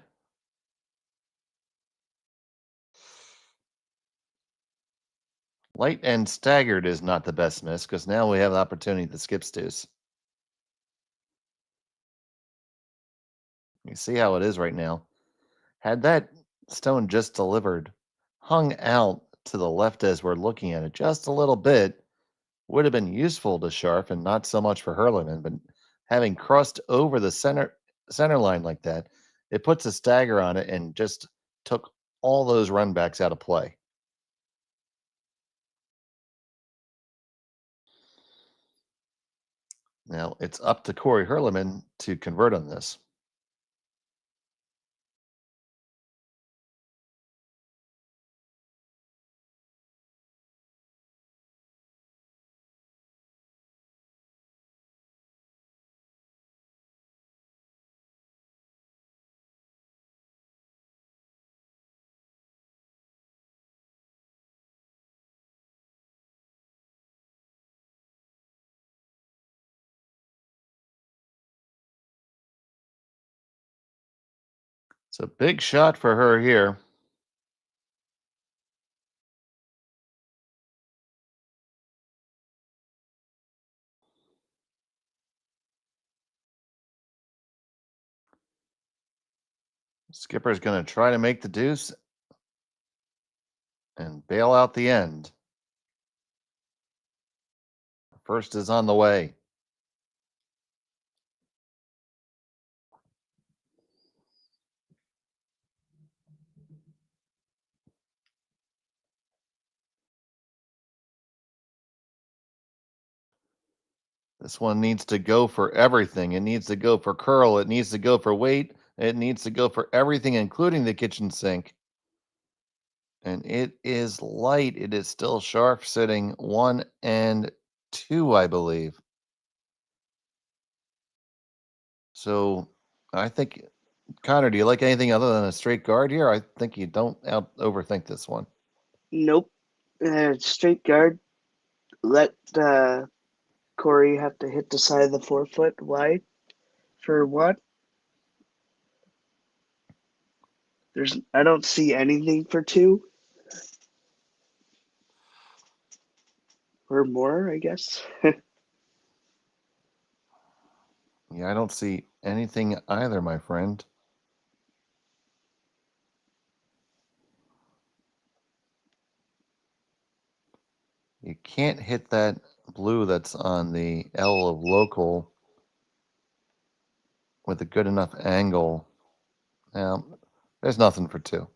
Light and staggered is not the best miss because now we have the opportunity to skip deuce. You see how it is right now. Had that stone just delivered, hung out to the left as we're looking at it just a little bit, would have been useful to Scharf and not so much for Huerlimann. But having crossed over the center line like that, it puts a stagger on it and just took all those run backs out of play. Now it's up to Corrie Huerlimann to convert on this. It's a big shot for her here. Skipper's going to try to make the deuce and bail out the end. First is on the way. This one needs to go for everything. It needs to go for curl. It needs to go for weight. It needs to go for everything, including the kitchen sink. And it is light. It is still Scharf sitting 1 and 2, I believe. So I think, Connor, do you like anything other than a straight guard here? I think you don't overthink this one. Nope. Straight guard. Let Corey have to hit the side of the 4 foot wide for one. I don't see anything for two. Or more, I guess. Yeah, I don't see anything either, my friend. You can't hit that blue that's on the L of local with a good enough angle. Now, there's nothing for two.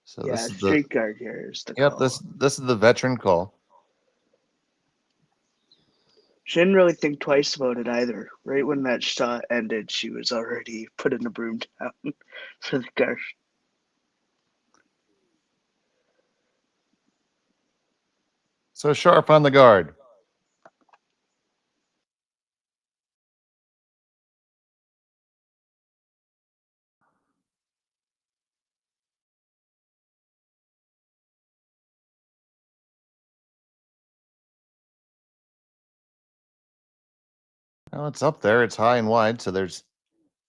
So yeah, this is straight guard here is the Yep, call. this is the veteran call. She didn't really think twice about it either. Right when that shot ended, she was already putting the broom down for the guard. So Scharf on the guard. Well, it's up there. It's high and wide, so there's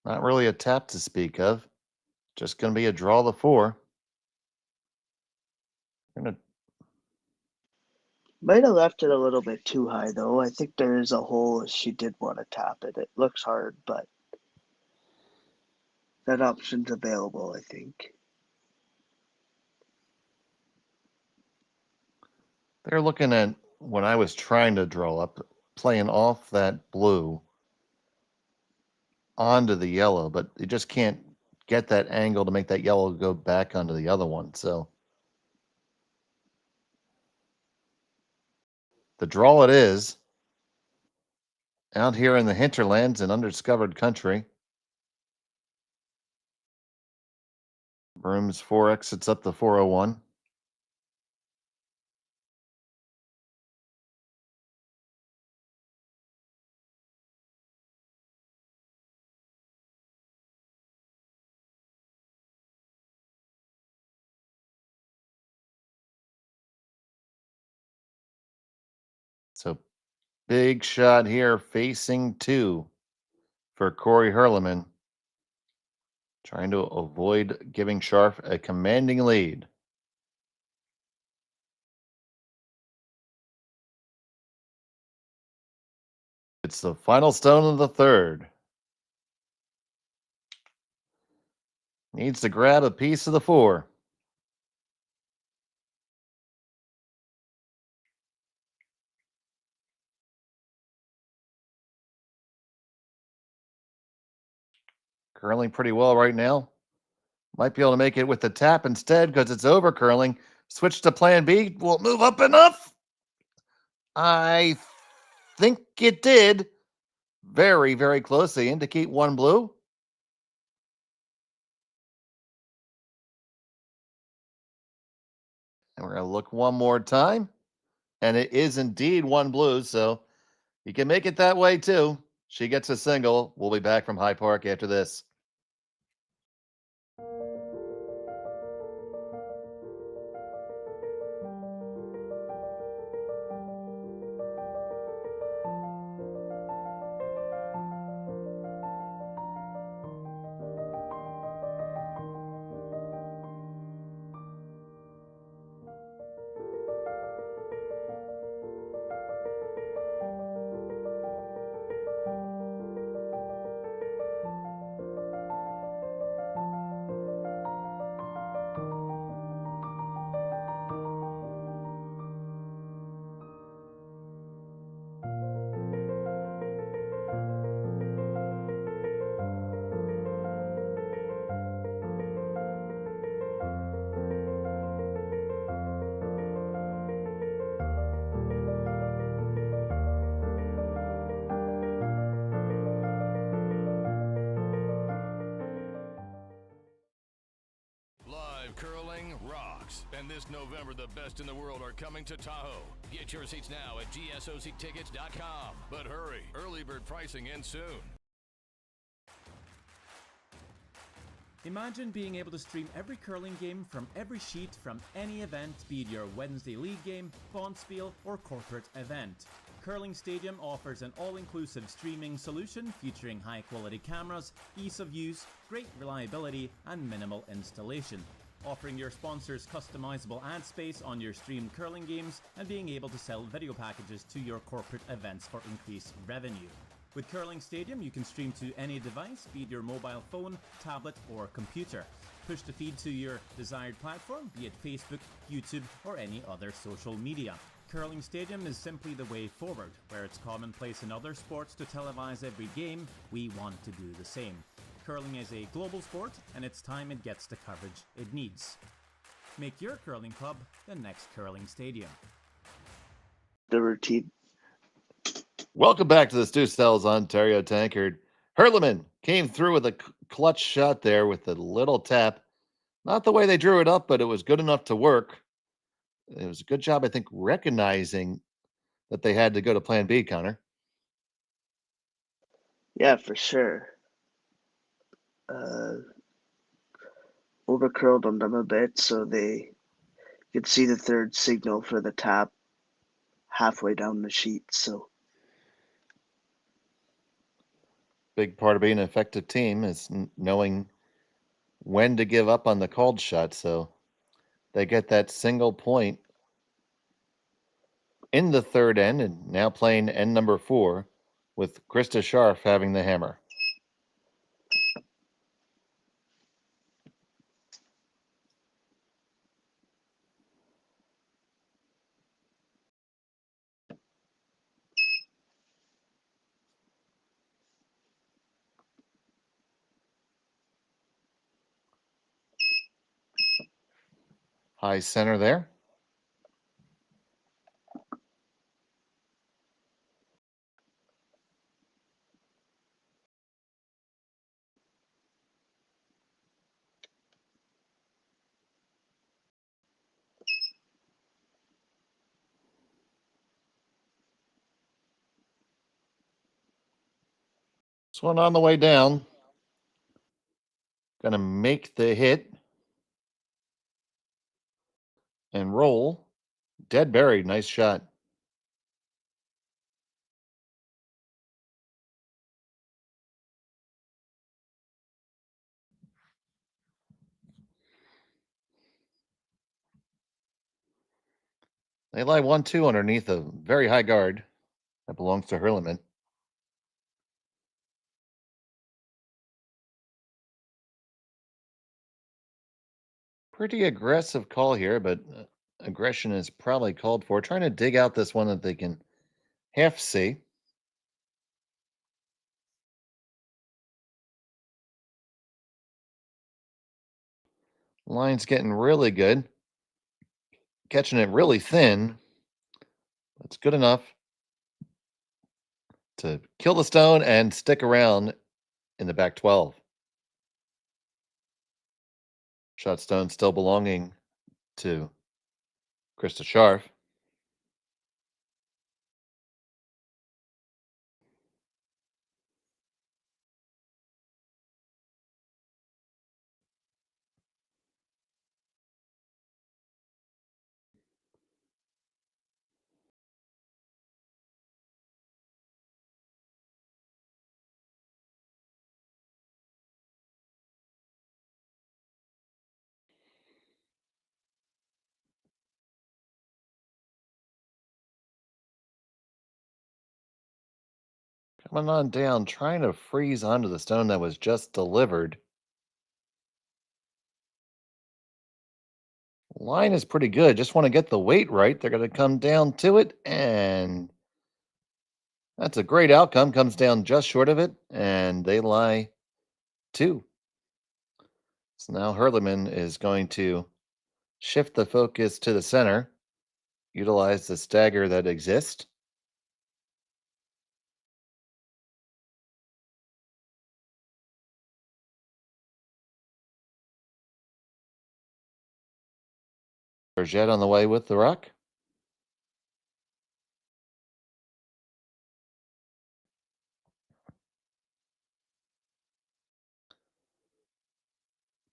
not really a tap to speak of. Just going to be a draw the 4. Gonna Might have left it a little bit too high, though. I think there is a hole if she did want to tap it. It looks hard, but that option's available, I think. They're looking at when I was trying to draw up, playing off that blue onto the yellow, but you just can't get that angle to make that yellow go back onto the other one. So the draw it is out here in the hinterlands and undiscovered country. Rooms 4 exits up the 401. So big shot here facing 2 for Corrie Huerlimann, trying to avoid giving Scharf a commanding lead. It's the final stone of the third. Needs to grab a piece of the 4. Curling pretty well right now. Might be able to make it with the tap instead because it's over curling. Switch to plan B. Will it move up enough? I think it did. Very, very close. They indicate 1 blue. And we're going to look one more time. And it is indeed 1 blue. So you can make it that way too. She gets a single. We'll be back from High Park after this. Curling rocks. And this November, the best in the world are coming to Tahoe. Get your seats now at gsoctickets.com. But hurry, early bird pricing ends soon. Imagine being able to stream every curling game from every sheet from any event, be it your Wednesday league game, bonspiel, or corporate event. Curling Stadium offers an all-inclusive streaming solution featuring high-quality cameras, ease of use, great reliability, and minimal installation. Offering your sponsors customizable ad space on your streamed curling games and being able to sell video packages to your corporate events for increased revenue. With Curling Stadium, you can stream to any device, be it your mobile phone, tablet, or computer. Push the feed to your desired platform, be it Facebook, YouTube, or any other social media. Curling Stadium is simply the way forward. Where it's commonplace in other sports to televise every game, we want to do the same. Curling is a global sport, and it's time it gets the coverage it needs. Make your curling club the next Curling Stadium. The routine. Welcome back to the Stu Sells Ontario Tankard. Huerlimann came through with a clutch shot there with a little tap. Not the way they drew it up, but it was good enough to work. It was a good job, I think, recognizing that they had to go to plan B, Connor. Yeah, for sure. Overcurled on them a bit so they could see the third signal for the tap halfway down the sheet. So Big part of being an effective team is knowing when to give up on the called shot. So they get that single point in the third end, and now playing end number 4 with Krista Scharf having the hammer. High center there. This one on the way down. Gonna make the hit and roll. Dead buried. Nice shot. They lie 1-2 underneath a very high guard that belongs to Huerlimann. Pretty aggressive call here, but aggression is probably called for. Trying to dig out this one that they can half see. Line's getting really good. Catching it really thin. That's good enough to kill the stone and stick around in the back 12. Shot stone still belonging to Krista Scharf. Coming on down, trying to freeze onto the stone that was just delivered. Line is pretty good. Just want to get the weight right. They're going to come down to it, and that's a great outcome. Comes down just short of it, and they lie 2. So now Huerlimann is going to shift the focus to the center, utilize the stagger that exists. Jet on the way with the rock.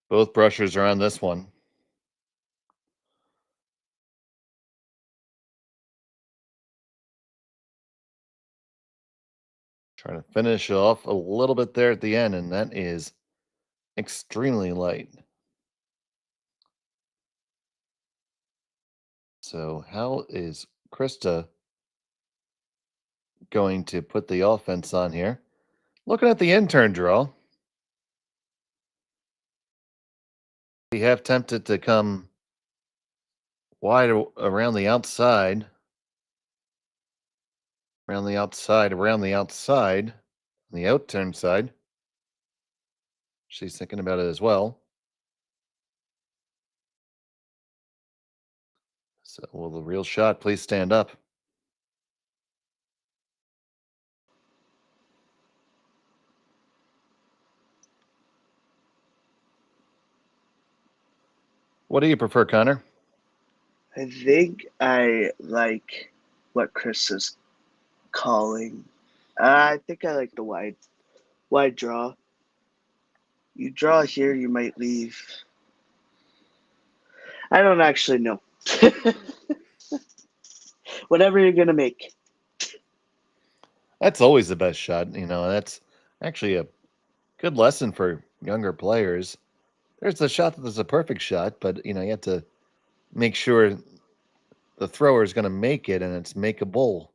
Both brushers are on this one. Trying to finish off a little bit there at the end, and that is extremely light. So how is Krista going to put the offense on here? Looking at the intern draw, we have tempted to come wide around the outside, on the outturn side. She's thinking about it as well. So will the real shot please stand up? What do you prefer, Connor? I think I like what Chris is calling. I think I like the wide draw. You draw here, you might leave. I don't actually know. Whatever you're gonna make. That's always the best shot. That's actually a good lesson for younger players. There's the shot that is a perfect shot, but you have to make sure the thrower is going to make it and it's makeable.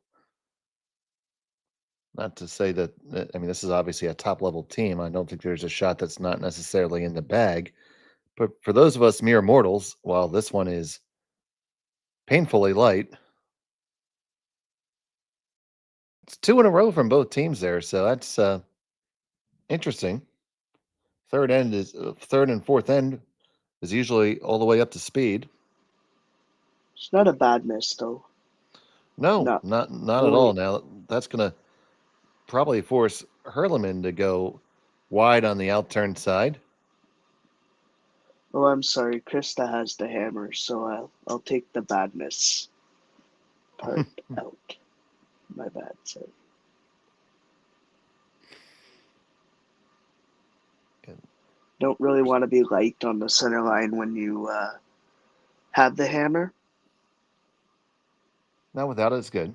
Not to say that, I mean, this is obviously a top level team. I don't think there's a shot that's not necessarily in the bag. But for those of us mere mortals, while this one is painfully light, it's 2 in a row from both teams there. So that's interesting. Third and fourth end is usually all the way up to speed. It's not a bad miss though. No, not at all. Now that's going to probably force Huerlimann to go wide on the outturn side. Oh, I'm sorry. Krista has the hammer, so I'll take the bad miss part out. My bad, sorry. Don't really want to be light on the center line when you have the hammer. Not without it, it's good.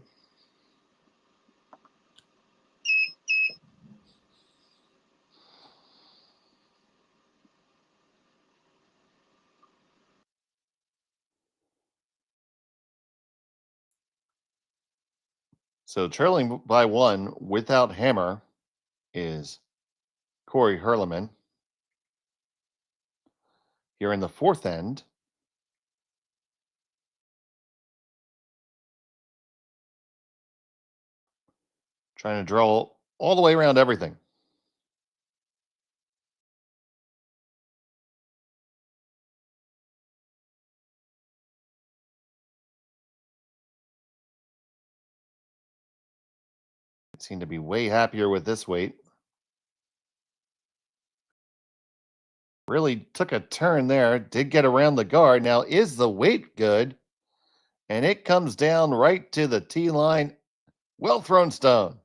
So trailing by 1 without hammer is Corrie Huerlimann. Here in the fourth end, trying to draw all the way around everything. Seem to be way happier with this weight. Really took a turn there. Did get around the guard. Now, is the weight good? And it comes down right to the tee line. Well thrown stone.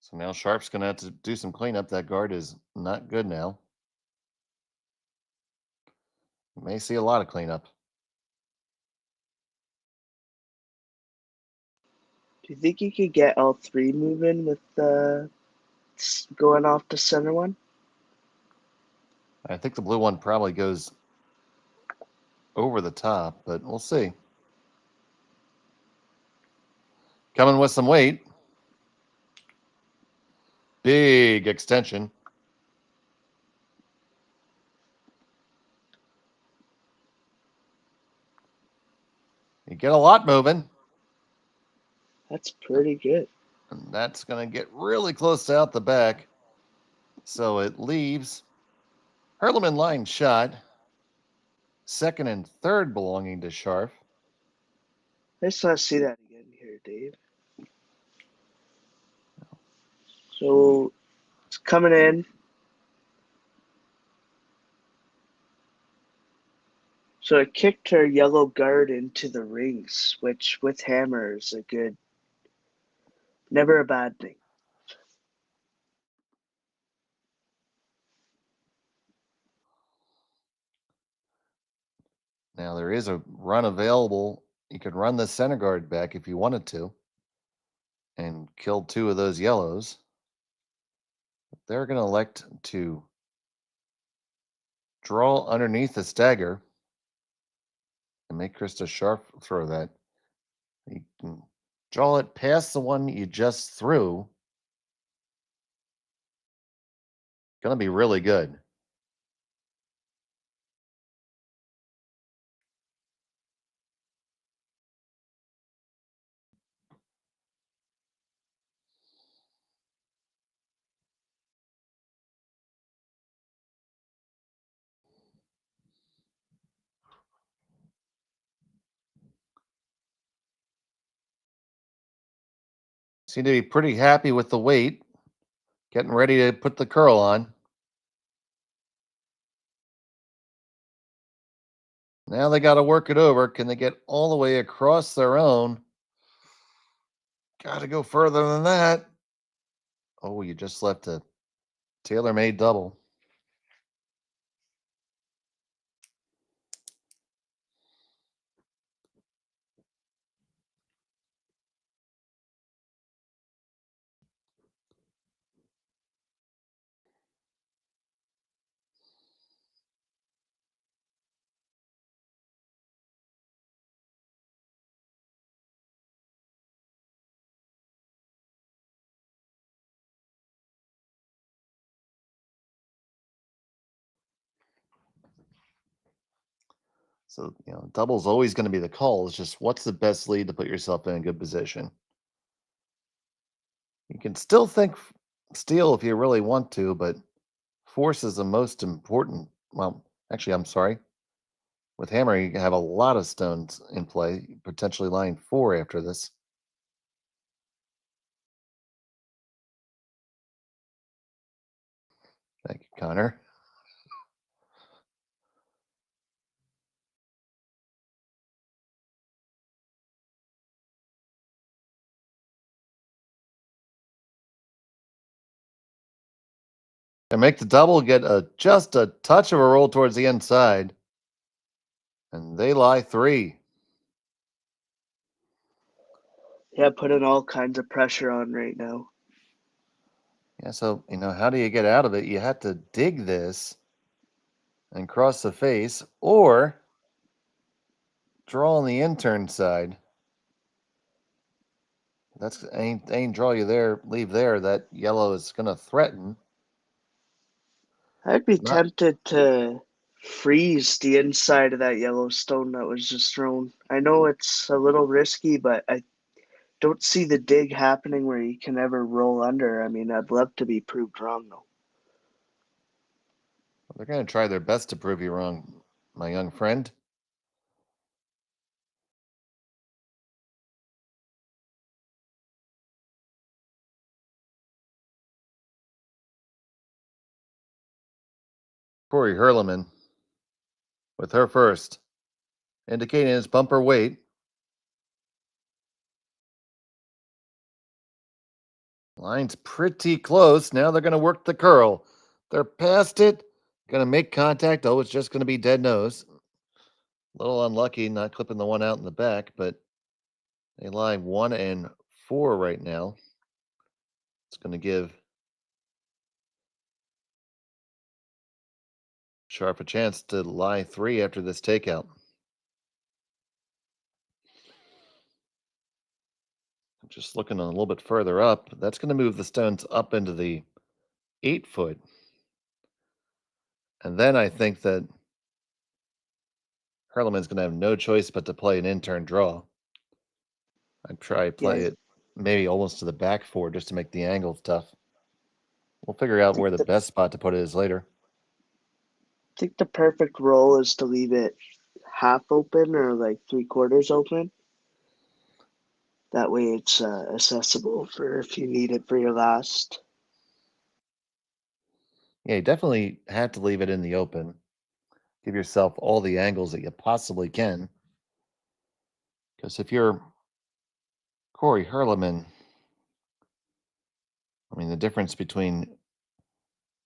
So now Sharp's going to have to do some cleanup. That guard is not good now. You may see a lot of cleanup. Do you think you could get all three moving with going off the center one? I think the blue one probably goes over the top, but we'll see. Coming with some weight. Big extension. You get a lot moving. That's pretty good. And that's going to get really close out the back. So it leaves Huerlimann line shot. Second and third belonging to Scharf. I just want to see that again here, Dave. So it's coming in. So it kicked her yellow guard into the rings, which with hammer is never a bad thing. Now there is a run available. You could run the center guard back if you wanted to and kill 2 of those yellows. But they're going to elect to draw underneath the stagger and make Krista Scharf throw that. You can draw it past the one you just threw. Going to be really good. Seem to be pretty happy with the weight. Getting ready to put the curl on. Now they got to work it over. Can they get all the way across their own? Got to go further than that. Oh, you just left a tailor-made double. So, double's always going to be the call. It's just what's the best lead to put yourself in a good position. You can still think steal if you really want to, but force is the most important. Well, actually, I'm sorry. With hammer, you have a lot of stones in play, potentially line 4 after this. Thank you, Connor. And make the double get just a touch of a roll towards the inside. And they lie 3. Yeah, putting all kinds of pressure on right now. Yeah, so, how do you get out of it? You have to dig this and cross the face, or draw on the intern side. That's ain't draw you there, leave there. That yellow is going to threaten. I'd be tempted to freeze the inside of that yellow stone that was just thrown. I know it's a little risky, but I don't see the dig happening where you can ever roll under. I mean, I'd love to be proved wrong, though. They're going to try their best to prove you wrong, my young friend. Corrie Huerlimann with her first, indicating his bumper weight. Line's pretty close. Now they're going to work the curl. They're past it. Going to make contact. Oh, it's just going to be dead nose. A little unlucky not clipping the one out in the back, but they lie 1 and 4 right now. It's going to give Scharf a chance to lie 3 after this takeout. Just looking a little bit further up, that's going to move the stones up into the 8 foot. And then I think that Huerlimann's going to have no choice but to play an intern draw. I'd try play it maybe almost to the back 4 just to make the angle tough. We'll figure out where the best spot to put it is later. I think the perfect roll is to leave it half open or like 3/4 open. That way it's accessible for if you need it for your last. Yeah, you definitely have to leave it in the open. Give yourself all the angles that you possibly can. Because if you're Corrie Huerlimann, I mean, the difference between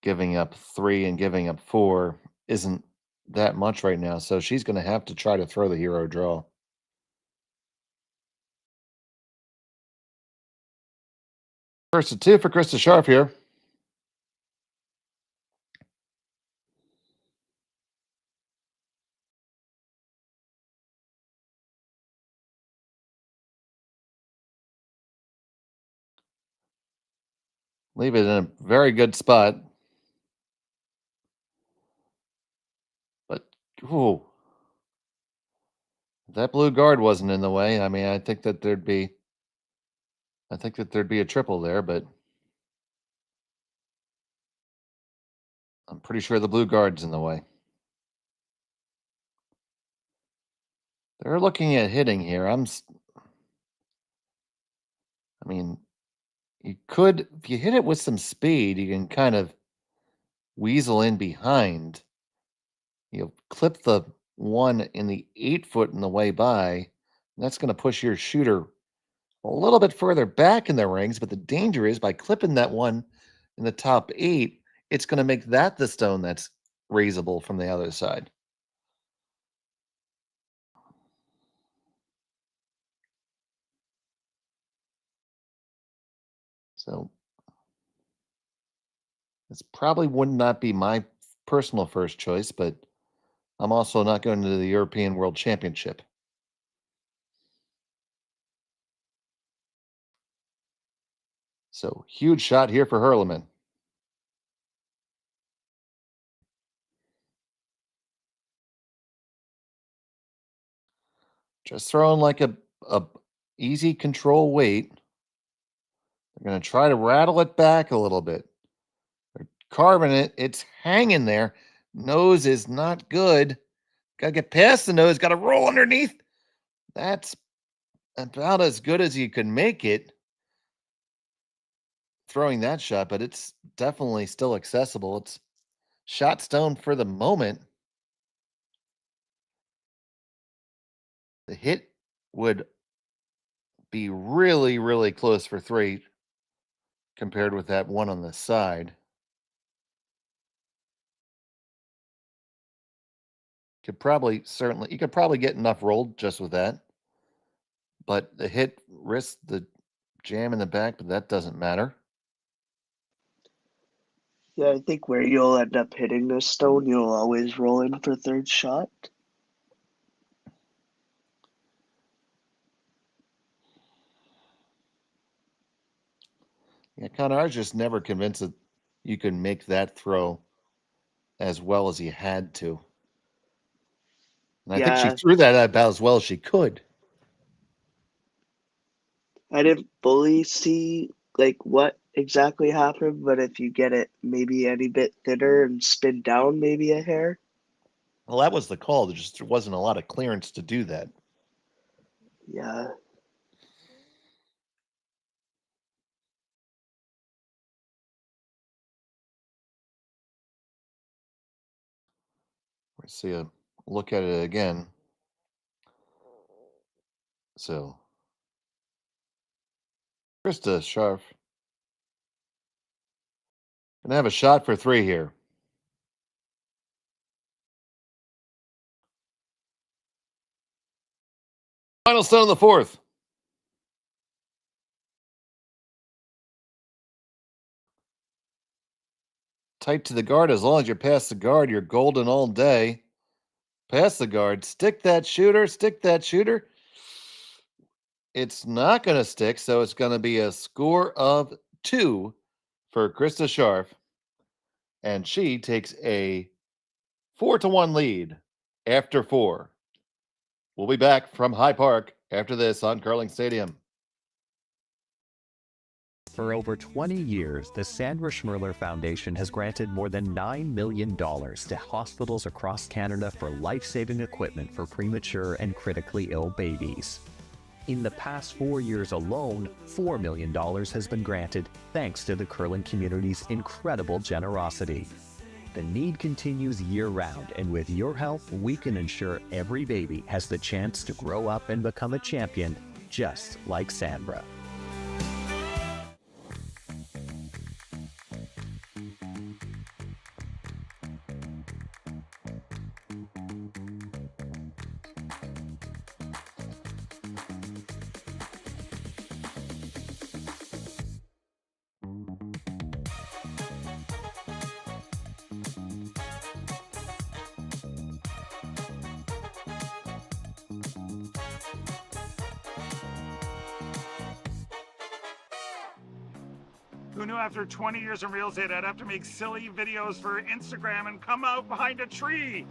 giving up 3 and giving up 4 isn't that much right now. So she's going to have to try to throw the hero draw. First to 2 for Krista Scharf here. Leave it in a very good spot. But, ooh. If that blue guard wasn't in the way, I mean, I think that there'd be a triple there, but I'm pretty sure the blue guard's in the way. They're looking at hitting here. I mean, you could, if you hit it with some speed, you can kind of weasel in behind. You'll clip the one in the 8 foot in the way by. And that's going to push your shooter a little bit further back in the rings. But the danger is by clipping that one in the top 8, it's going to make that the stone that's raisable from the other side. So this probably would not be my personal first choice, but I'm also not going to the European World Championship. So huge shot here for Huerlimann. Just throwing like a easy control weight. They're going to try to rattle it back a little bit. They're carving it. It's hanging there. Nose is not good. Got to get past the nose. Got to roll underneath. That's about as good as you can make it. Throwing that shot, but it's definitely still accessible. It's shot stone for the moment. The hit would be really, really close for 3 compared with that one on the side. You could probably get enough rolled just with that. But the hit risks the jam in the back, but that doesn't matter. Yeah, I think where you'll end up hitting this stone, you'll always roll in for third shot. Yeah, Connor's just never convinced that you can make that throw as well as he had to. And I think she threw that about as well as she could. I didn't fully see like what exactly happened, but if you get it maybe any bit thinner and spin down maybe a hair. Well, that was the call. There just wasn't a lot of clearance to do that. Yeah. Let's see a look at it again. So, Krista Scharf. Gonna have a shot for 3 here. Final stone of the 4th. Tight to the guard. As long as you're past the guard, you're golden all day. Past the guard. Stick that shooter. Stick that shooter. It's not going to stick, so it's going to be a score of 2 for Krista Scharf. And she takes a 4-1 lead after 4. We'll be back from High Park after this on Curling Stadium. For over 20 years, the Sandra Schmirler Foundation has granted more than $9 million to hospitals across Canada for life-saving equipment for premature and critically ill babies. In the past 4 years alone, $4 million has been granted thanks to the curling community's incredible generosity. The need continues year-round, and with your help, we can ensure every baby has the chance to grow up and become a champion, just like Sandra. Who knew after 20 years in real estate I'd have to make silly videos for Instagram and come out behind a tree?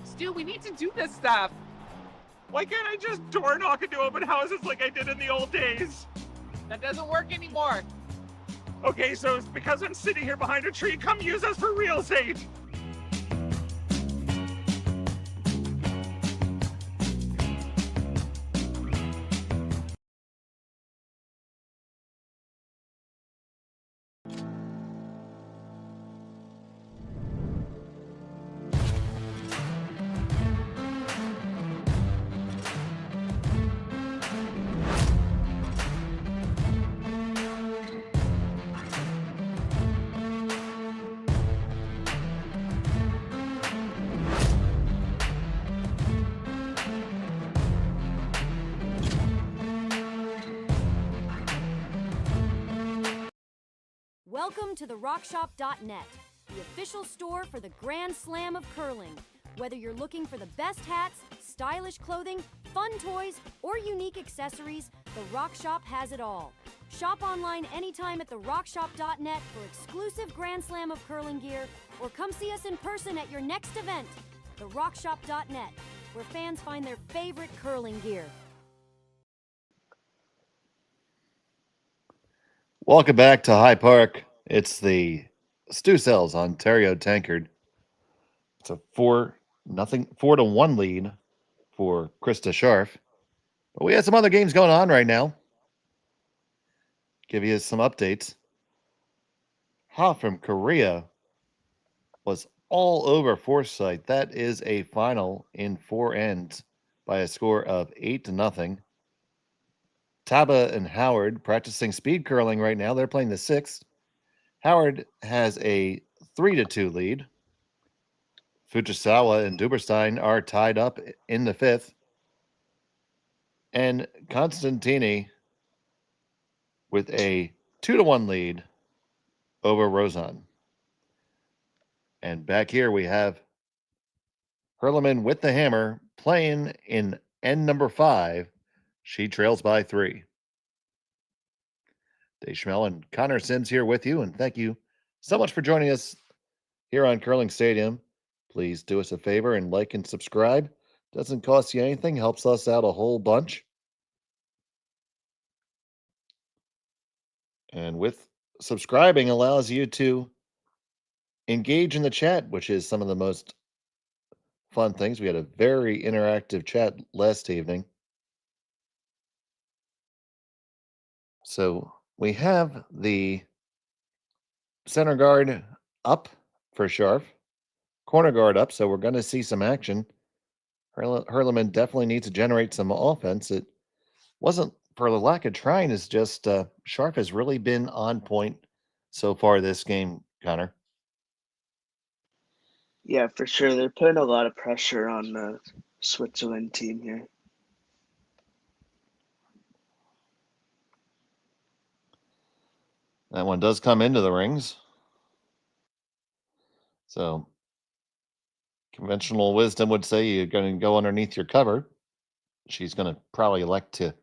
Stu, we need to do this stuff. Why can't I just door knock into open houses like I did in the old days? That doesn't work anymore. Okay, so it's because I'm sitting here behind a tree. Come use us for real estate. Welcome to therockshop.net, the official store for the Grand Slam of curling. Whether you're looking for the best hats, stylish clothing, fun toys, or unique accessories, The Rock Shop has it all. Shop online anytime at therockshop.net for exclusive Grand Slam of curling gear, or come see us in person at your next event. TheRockShop.net, where fans find their favorite curling gear. Welcome back to High Park. It's the Stu Cells Ontario Tankard. It's a 4-1 lead for Krista Scharf. But we had some other games going on right now. Give you some updates. Ha from Korea was all over Forsyth. That is a final in 4 ends by a score of 8-0. Taba and Howard practicing speed curling right now. They're playing the 6th. Howard has a 3-2 lead. Fujisawa and Duberstein are tied up in the 5th. And Constantini with a 2-1 lead over Rosan. And back here we have Huerlimann with the hammer playing in end number 5. She trails by 3. Dave Schmel and Connor Sims here with you, and thank you so much for joining us here on Curling Stadium. Please do us a favor and like and subscribe. Doesn't cost you anything, helps us out a whole bunch. And with subscribing allows you to engage in the chat, which is some of the most fun things. We had a very interactive chat last evening. So we have the center guard up for Scharf, corner guard up, so we're going to see some action. Huerlimann definitely needs to generate some offense. It wasn't for the lack of trying, it's just Scharf has really been on point so far this game, Connor. Yeah, for sure. They're putting a lot of pressure on the Switzerland team here. That one does come into the rings. So conventional wisdom would say you're going to go underneath your cover. She's going to probably elect to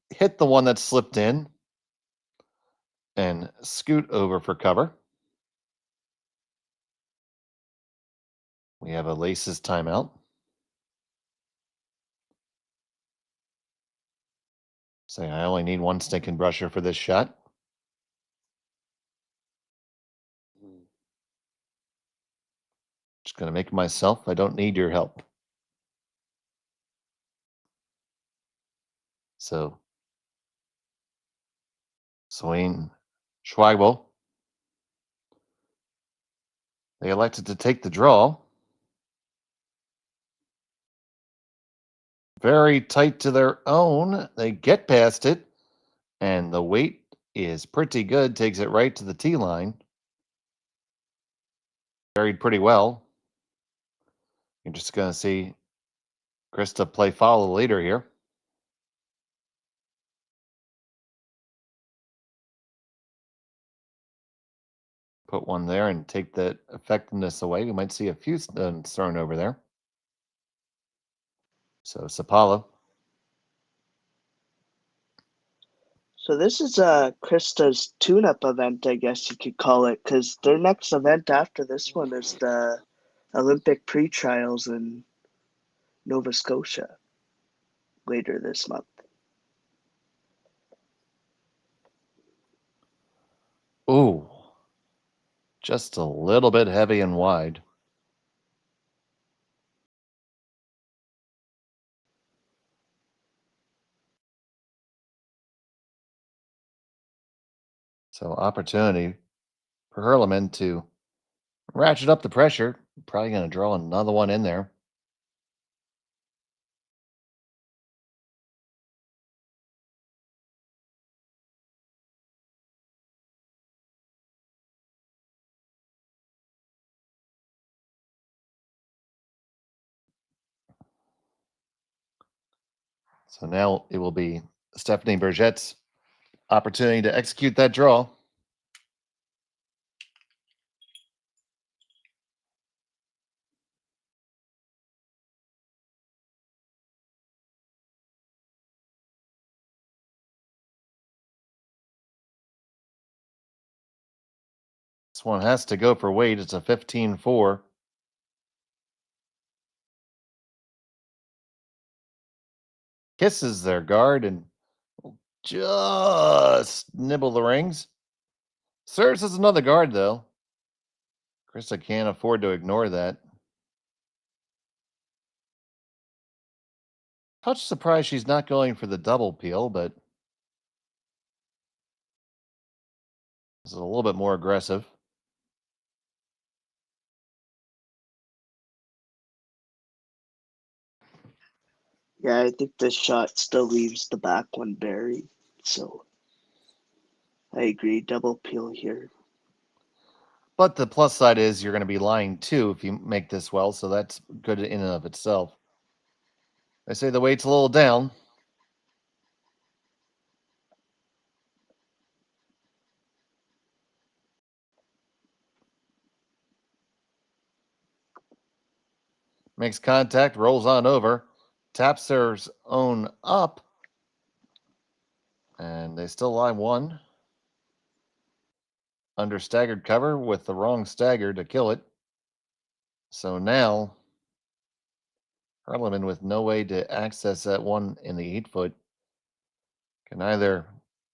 hit the one that slipped in and scoot over for cover. We have a laces timeout. Say I only need one stinking brusher for this shot. Just going to make it myself. I don't need your help. So, Swain Schweigel, they elected to take the draw. Very tight to their own. They get past it, and the weight is pretty good. Takes it right to the tee line. Buried pretty well. You're just going to see Krista play follow the leader here. Put one there and take the effectiveness away. We might see a few stones thrown over there. So Sapala. So this is Krista's tune-up event, I guess you could call it, because their next event after this one is the Olympic pre-trials in Nova Scotia later this month. Ooh, just a little bit heavy and wide. So opportunity for Huerlimann to ratchet up the pressure. Probably going to draw another one in there. So now it will be Stephanie Berget's opportunity to execute that draw. This one has to go for weight. It's a 15-4. Kisses their guard and just nibble the rings. Serves as another guard, though. Krista can't afford to ignore that. Touch surprised she's not going for the double peel, but this is a little bit more aggressive. Yeah, I think this shot still leaves the back one buried. So I agree, double peel here. But the plus side is you're going to be lying too if you make this well, so that's good in and of itself. I say the weight's a little down. Makes contact, rolls on over, taps their own up, and they still lie one. Under staggered cover with the wrong stagger to kill it. So now, Huerlimann with no way to access that one in the 8-foot can either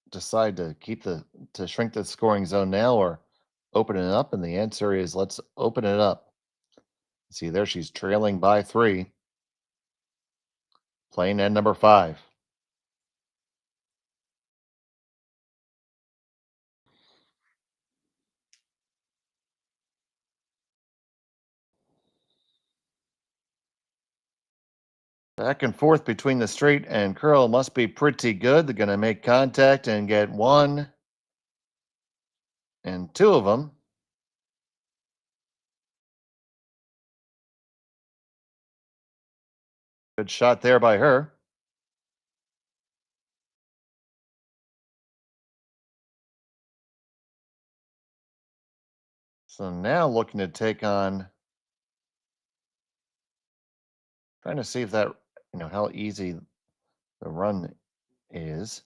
decide to shrink the scoring zone now or open it up, and the answer is let's open it up. See there, she's trailing by 3. Playing end number 5. Back and forth between the straight and curl must be pretty good. They're going to make contact and get 1 and 2 of them. Good shot there by her. So now looking to take on, trying to see if that, how easy the run is.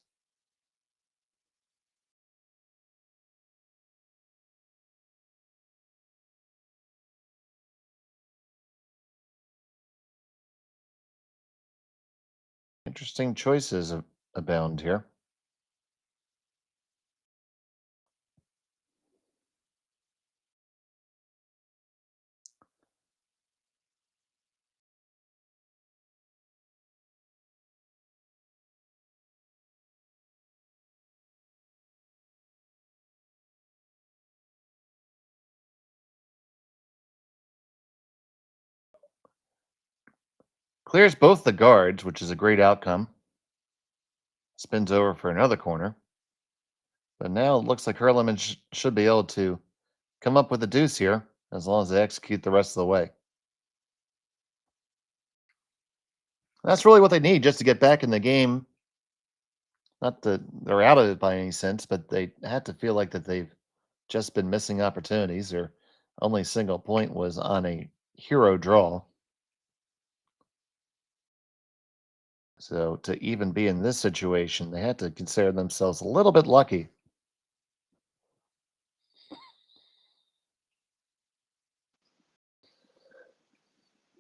Interesting choices abound here. Clears both the guards, which is a great outcome. Spins over for another corner. But now it looks like Huerlimann should be able to come up with a deuce here, as long as they execute the rest of the way. That's really what they need just to get back in the game. Not that they're out of it by any sense, but they had to feel like that they've just been missing opportunities. Their only single point was on a hero draw. So to even be in this situation, they had to consider themselves a little bit lucky.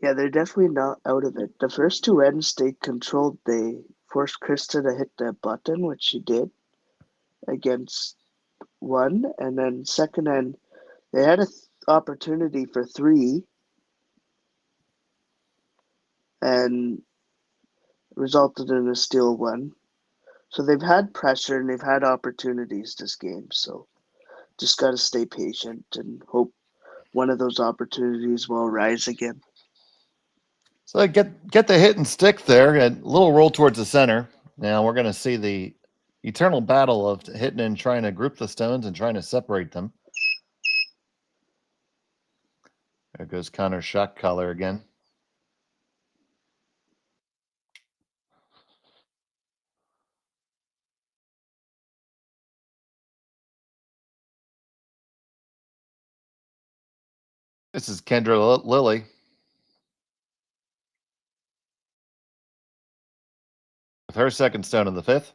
Yeah, they're definitely not out of it. The first 2 ends stayed controlled. They forced Krista to hit the button, which she did against 1. And then second end, they had an opportunity for 3 and resulted in a steal 1. So they've had pressure and they've had opportunities this game. So just got to stay patient and hope one of those opportunities will arise again. So they get the hit and stick there, and a little roll towards the center. Now we're going to see the eternal battle of hitting and trying to group the stones and trying to separate them. There goes Connor's shot collar again. This is Kendra Lilly. With her second stone in the 5th.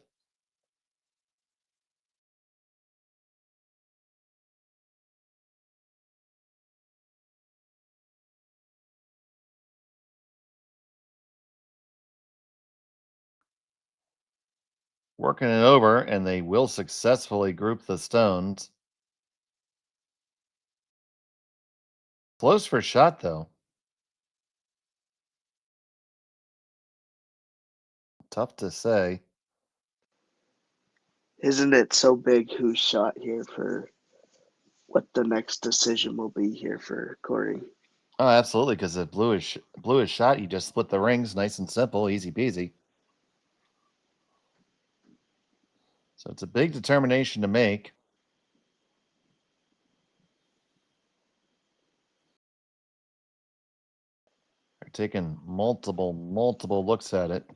working it over, and they will successfully group the stones. Close for shot, though. Tough to say. Isn't it so big who's shot here for what the next decision will be here for Corey? Oh, absolutely, because if blue is shot, you just split the rings, nice and simple, easy peasy. So it's a big determination to make. They're taking multiple looks at it.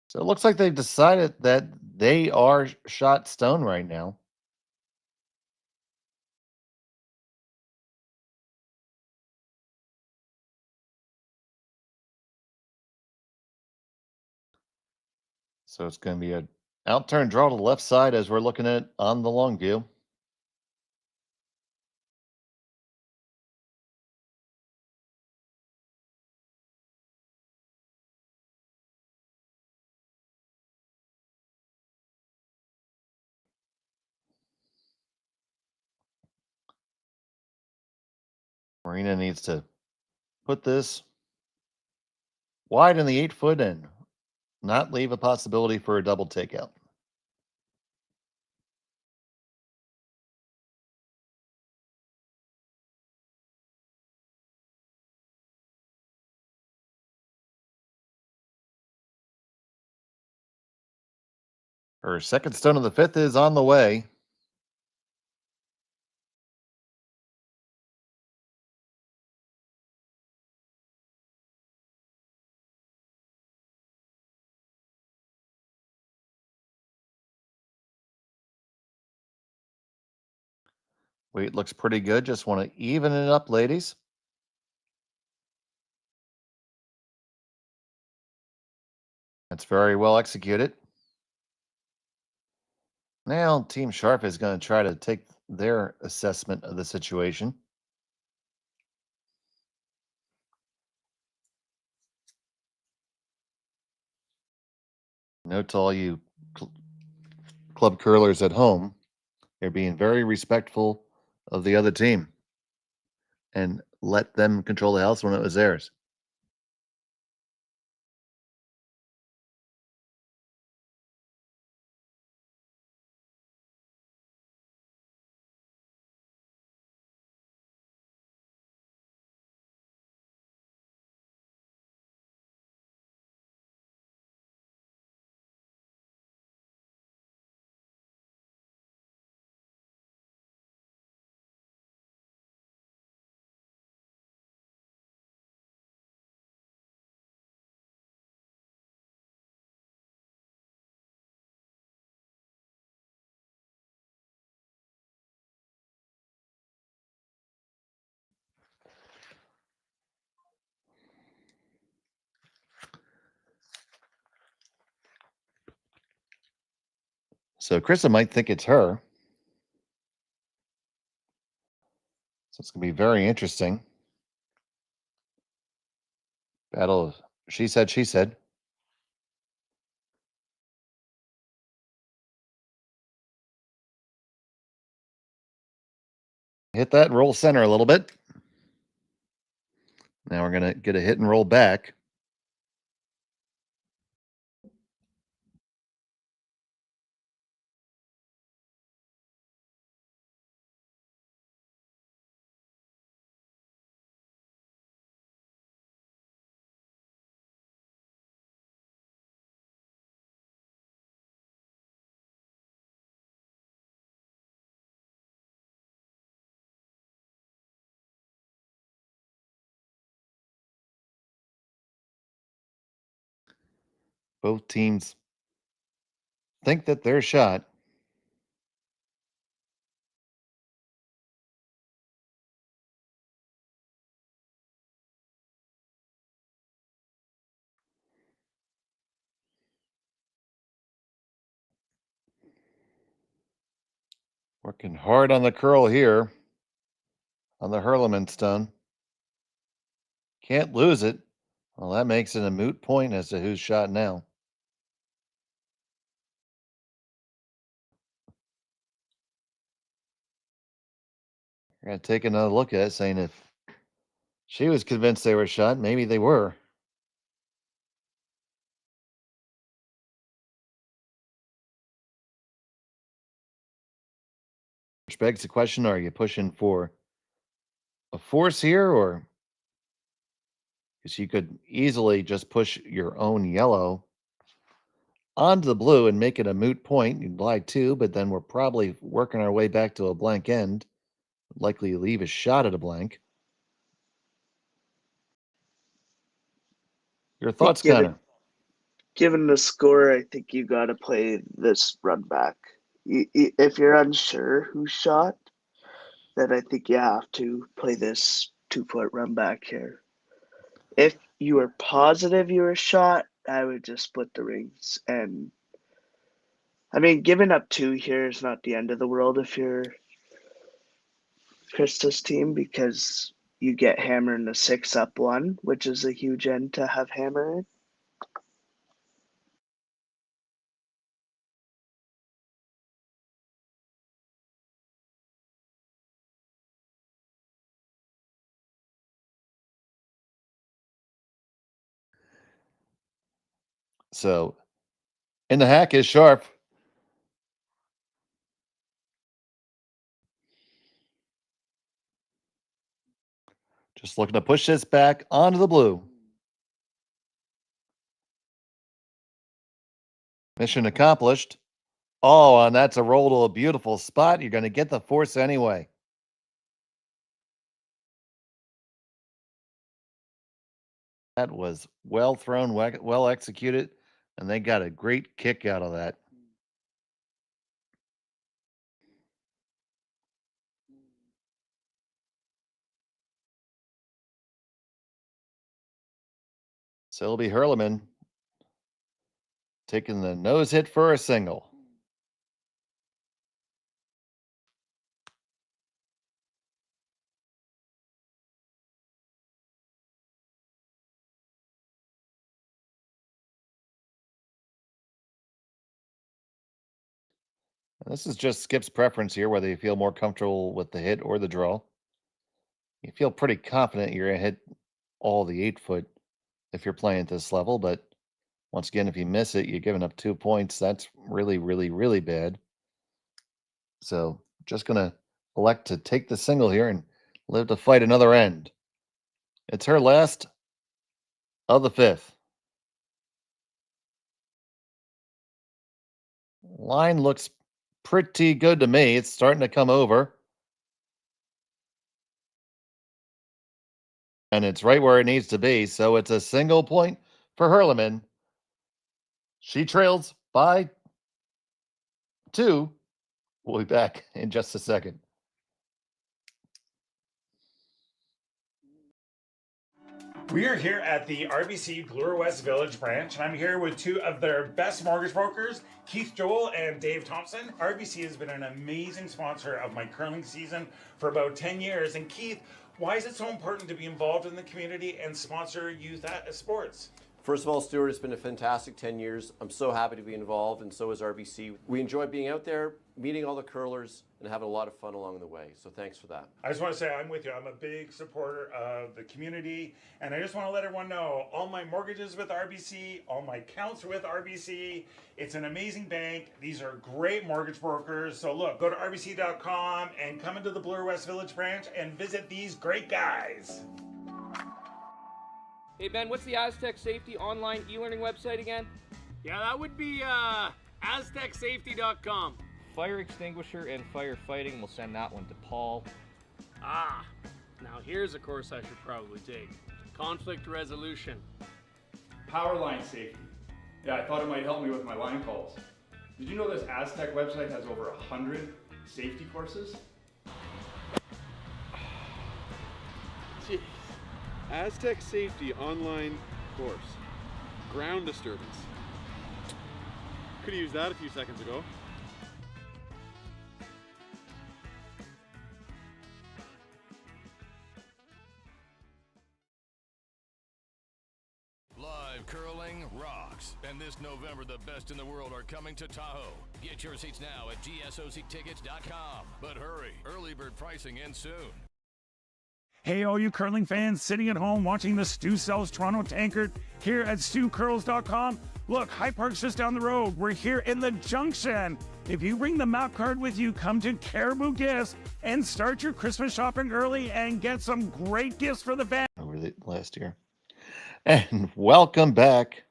So it looks like they've decided that they are shot stone right now. So it's going to be a out-turn draw to the left side as we're looking at on the long view. Marina needs to put this wide in the 8-foot and not leave a possibility for a double takeout. Her second stone of the 5th is on the way. Weight looks pretty good. Just want to even it up, ladies. That's very well executed. Now, Team Sharp is going to try to take their assessment of the situation. Note to all you club curlers at home, they're being very respectful of the other team and let them control the house when it was theirs. So Krista might think it's her. So it's going to be very interesting. Battle of she said, she said. Hit that roll center a little bit. Now we're going to get a hit and roll back. Both teams think that they're shot. Working hard on the curl here on the Huerlimann stone. Can't lose it. Well, that makes it a moot point as to whose shot now. We're going to take another look at it, saying if she was convinced they were shot, maybe they were. Which begs the question, are you pushing for a force here, or because you could easily just push your own yellow onto the blue and make it a moot point. You'd like to, but then we're probably working our way back to a blank end. Likely leave a shot at a blank. Your thoughts, Connor? Given the score, I think you got to play this run back. If you're unsure who shot, then I think you have to play this 2-foot run back here. If you were positive you were shot, I would just split the rings. And I mean, giving up 2 here is not the end of the world if you're Krista's team, because you get hammer in the 6-up 1, which is a huge end to have hammer in. So, in the hack is Scharf. Just looking to push this back onto the blue. Mission accomplished. Oh, and that's a roll to a beautiful spot. You're going to get the force anyway. That was well thrown, well executed, and they got a great kick out of that. So it'll be Huerlimann taking the nose hit for a single. This is just Skip's preference here, whether you feel more comfortable with the hit or the draw. You feel pretty confident you're going to hit all the 8-foot if you're playing at this level, but once again, if you miss it, you're giving up 2 points. That's really, really, really bad. So just going to elect to take the single here and live to fight another end. It's her last of the 5th. Line looks pretty good to me. It's starting to come over. And it's right where it needs to be. So it's a single point for Huerlimann. She trails by 2. We'll be back in just a second. We are here at the RBC Bloor West Village branch, and I'm here with 2 of their best mortgage brokers, Keith Joel and Dave Thompson. RBC has been an amazing sponsor of my curling season for about 10 years. And Keith, why is it so important to be involved in the community and sponsor youth sports? First of all, Stuart, it's been a fantastic 10 years. I'm so happy to be involved, and so is RBC. We enjoy being out there, meeting all the curlers, and having a lot of fun along the way. So thanks for that. I just want to say I'm with you. I'm a big supporter of the community, and I just want to let everyone know all my mortgages with RBC, all my accounts are with RBC. It's an amazing bank. These are great mortgage brokers. So look, go to rbc.com and come into the Bloor West Village branch and visit these great guys. Hey Ben, what's the Aztec Safety online e-learning website again? Yeah, that would be aztecsafety.com. Fire extinguisher and firefighting, we'll send that one to Paul. Now here's a course I should probably take. Conflict resolution. Power line safety. Yeah, I thought it might help me with my line calls. Did you know this Aztec website has over 100 safety courses? Jeez. Aztec Safety online course. Ground disturbance. Could have used that a few seconds ago. Curling rocks. And this November, the best in the world are coming to Tahoe. Get your seats now at gsoctickets.com. But hurry, early bird pricing ends soon. Hey, all you curling fans sitting at home watching the Stu Sells Toronto Tankard here at StuCurls.com. Look, Hyde Park's just down the road. We're here in the Junction. If you bring the map card with you, come to Caribou Gifts and start your Christmas shopping early and get some great gifts for the fans. Over the last year. And welcome back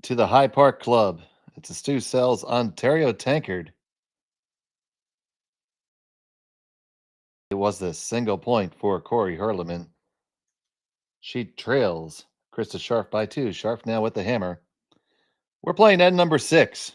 to the High Park Club. It's a Stu Sells Ontario Tankard. It was the single point for Corrie Huerlimann. She trails Krista Scharf by 2. Scharf now with the hammer. We're playing end number 6.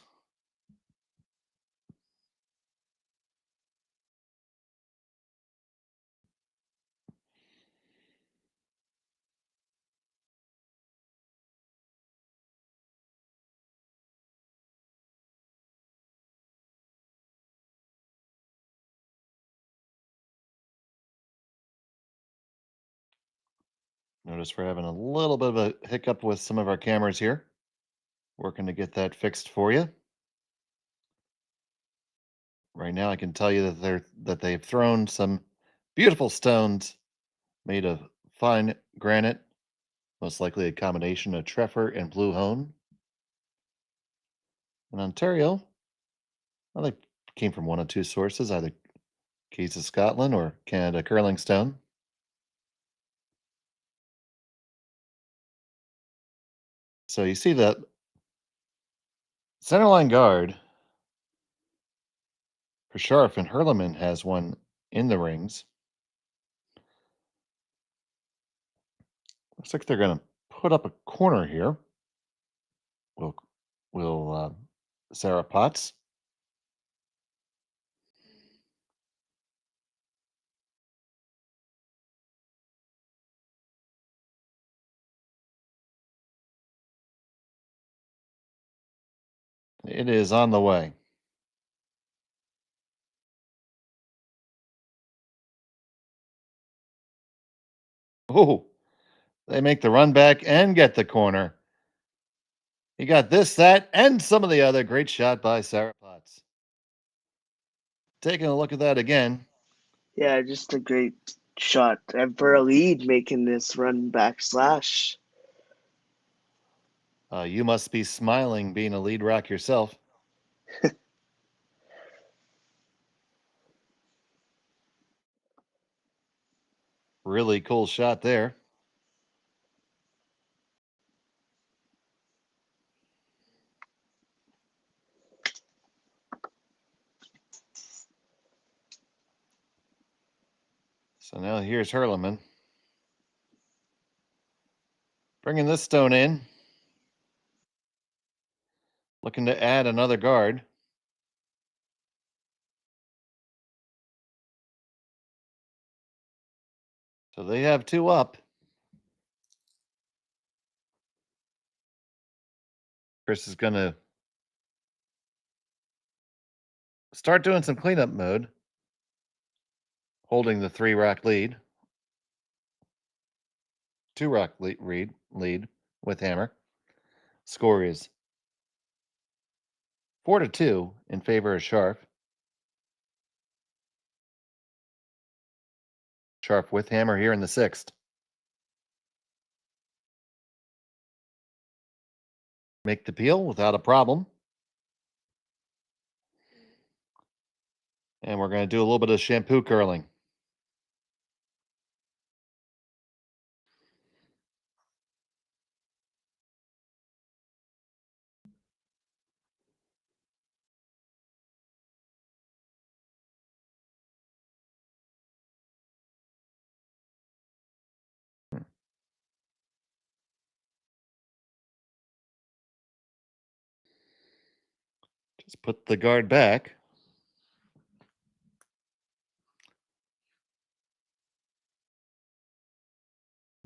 Notice we're having a little bit of a hiccup with some of our cameras here. Working to get that fixed for you. Right now I can tell you that they've thrown some beautiful stones made of fine granite, most likely a combination of Treffer and Blue Hone. In Ontario, well, they came from one of two sources, either Keys of Scotland or Canada Curling Stone. So you see that centerline guard for Scharf, and Huerlimann has one in the rings. Looks like they're going to put up a corner here. Will Sarah Potts. It is on the way. Oh, they make the run back and get the corner. He got this, that, and some of the other. Great shot by Sarah Potts. Taking a look at that again. Yeah, just a great shot. And for a lead, making this run back slash. You must be smiling being a lead rock yourself. Really cool shot there. So now here's Huerlimann. Bringing this stone in. Looking to add another guard. So they have 2 up. Chris is going to start doing some cleanup mode. Holding the 3-rock lead. 2-rock lead with hammer. Score is 4-2 in favor of Scharf. Scharf with hammer here in the 6th. Make the peel without a problem. And we're going to do a little bit of shampoo curling. Just put the guard back.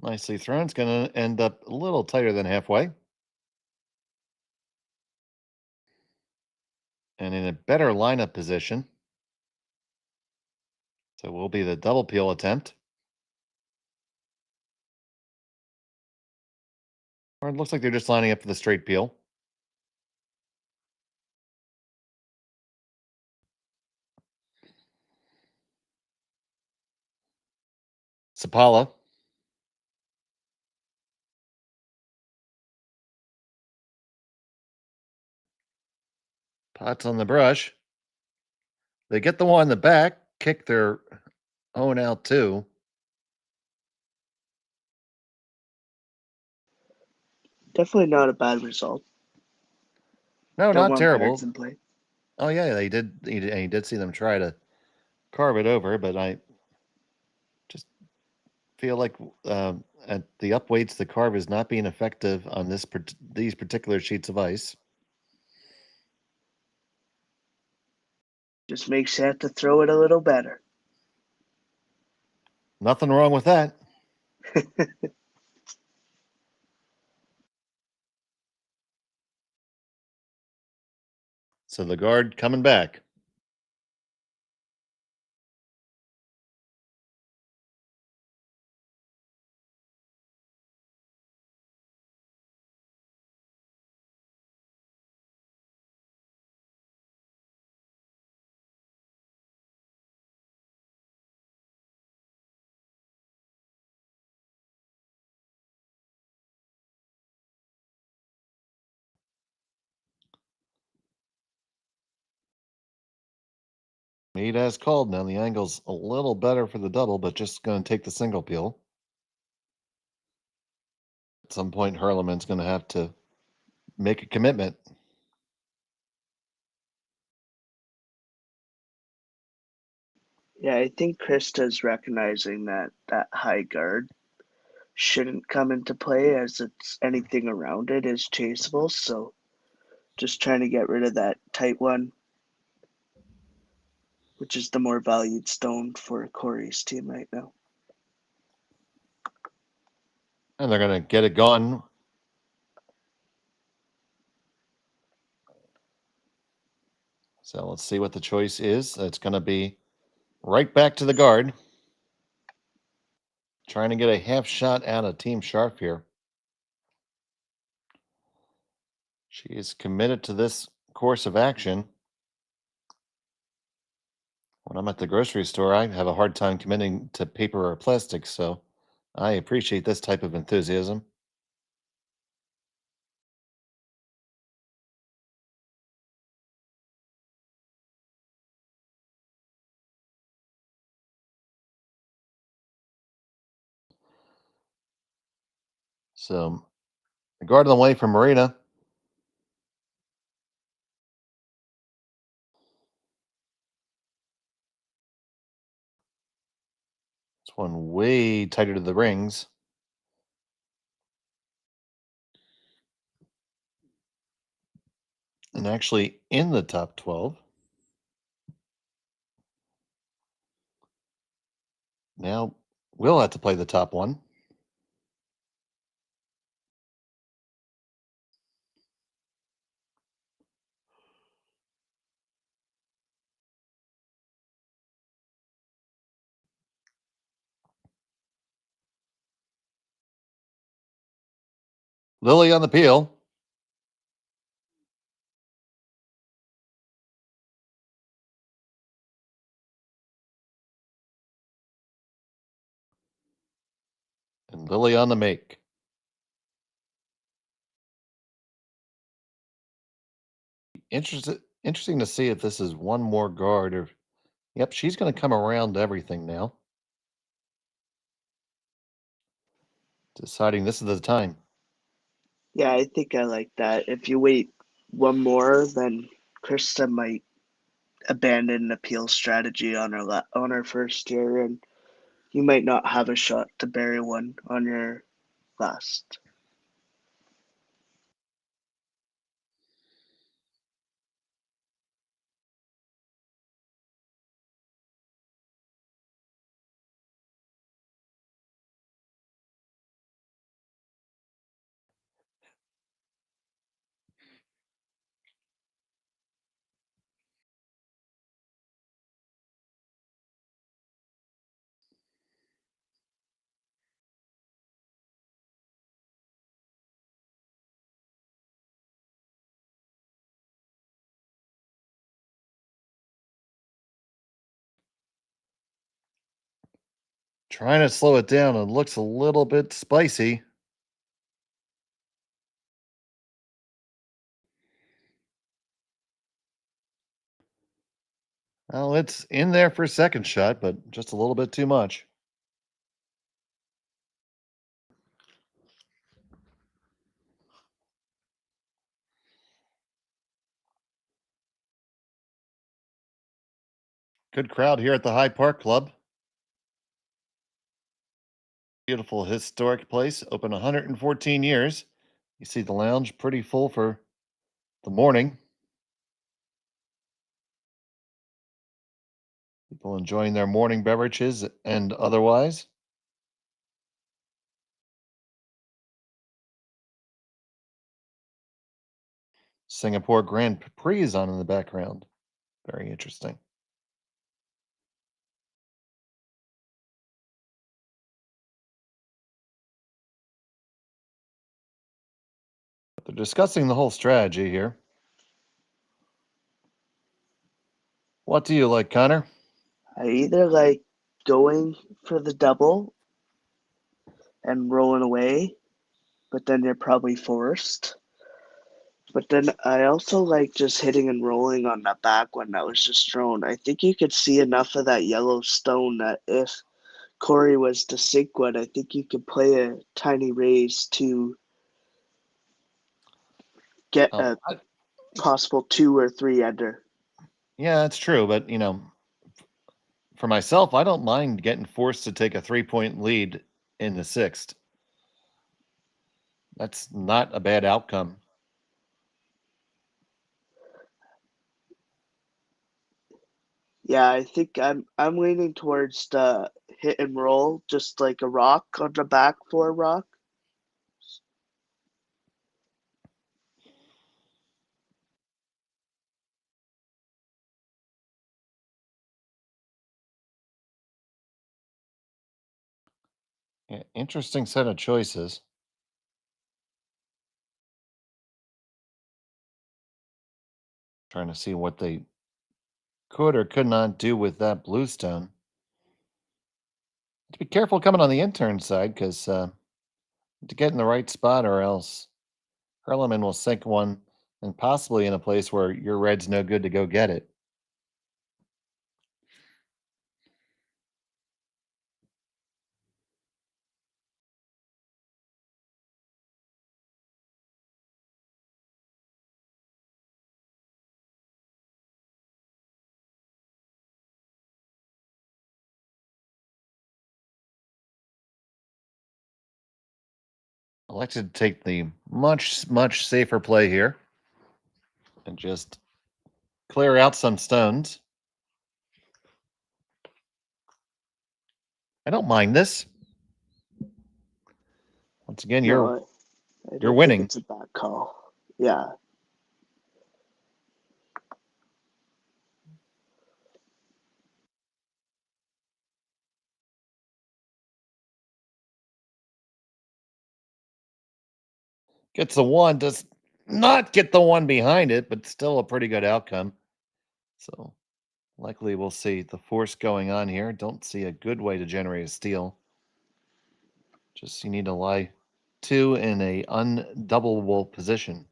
Nicely thrown. It's going to end up a little tighter than halfway. And in a better lineup position. So will be the double peel attempt. Or it looks like they're just lining up for the straight peel. Sapala. Pots on the brush. They get the one in the back, kick their own out too. Definitely not a bad result. No, Don't not want birds terrible. in play. Oh yeah, they did. He did see them try to carve it over, but I just feel like at the up weights, the carve is not being effective on these particular sheets of ice. Just makes you have to throw it a little better. Nothing wrong with that. So the guard coming back. Mead as called. Now the angle's a little better for the double, but just going to take the single peel. At some point, Huerlimann's going to have to make a commitment. Yeah, I think Krista's recognizing that high guard shouldn't come into play as it's anything around it is chaseable, so just trying to get rid of that tight one, which is the more valued stone for Corey's team right now. And they're going to get it gone. So let's see what the choice is. It's going to be right back to the guard. Trying to get a half shot out of Team Scharf here. She is committed to this course of action. When I'm at the grocery store, I have a hard time committing to paper or plastic, so I appreciate this type of enthusiasm. So, the guard on the way from Marina. This one way tighter to the rings. And actually in the top 12. Now, we'll have to play the top one. Lily on the peel. And Lily on the make. Interesting to see if this is one more guard or. Yep, she's going to come around everything now. Deciding this is the time. Yeah, I think I like that. If you wait one more, then Krista might abandon an appeal strategy on her first year, and you might not have a shot to bury one on your last. Trying to slow it down. It looks a little bit spicy. Well, it's in there for a second shot, but just a little bit too much. Good crowd here at the Hyde Park Club. Beautiful historic place, open 114 years. You see the lounge pretty full for the morning. People enjoying their morning beverages and otherwise. Singapore Grand Prix is on in the background. Very interesting. They're discussing the whole strategy here. What do you like, Connor? I either like going for the double and rolling away, but then you're probably forced. But then I also like just hitting and rolling on that back one that was just thrown. I think you could see enough of that yellow stone that if Corrie was to sink one, I think you could play a tiny raise to get a possible 2 or 3 ender. Yeah, that's true. But, for myself, I don't mind getting forced to take a 3-point lead in the sixth. That's not a bad outcome. Yeah, I think I'm leaning towards the hit and roll, just like a rock on the back 4 rock. Yeah, interesting set of choices. Trying to see what they could or could not do with that bluestone. To be careful coming on the intern side, because to get in the right spot, or else Huerlimann will sink one, and possibly in a place where your red's no good to go get it. Elected to take the much safer play here and just clear out some stones. I don't mind this. Once again, No, I you're don't winning. think it's a bad call. Yeah. Gets the one, does not get the one behind it, but still a pretty good outcome. So likely we'll see the force going on here. Don't see a good way to generate a steal. Just you need to lie 2 in a undoubleable position.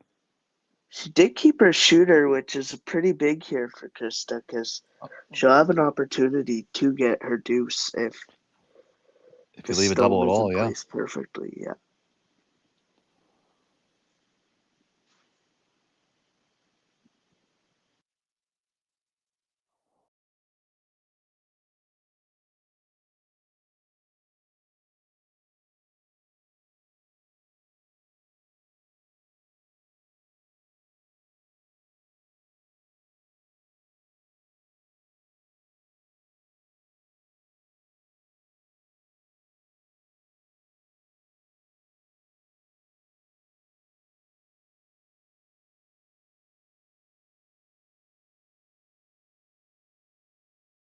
She did keep her shooter, which is pretty big here for Krista, because she'll have an opportunity to get her deuce if you leave a double at all, yeah. Placed perfectly, yeah.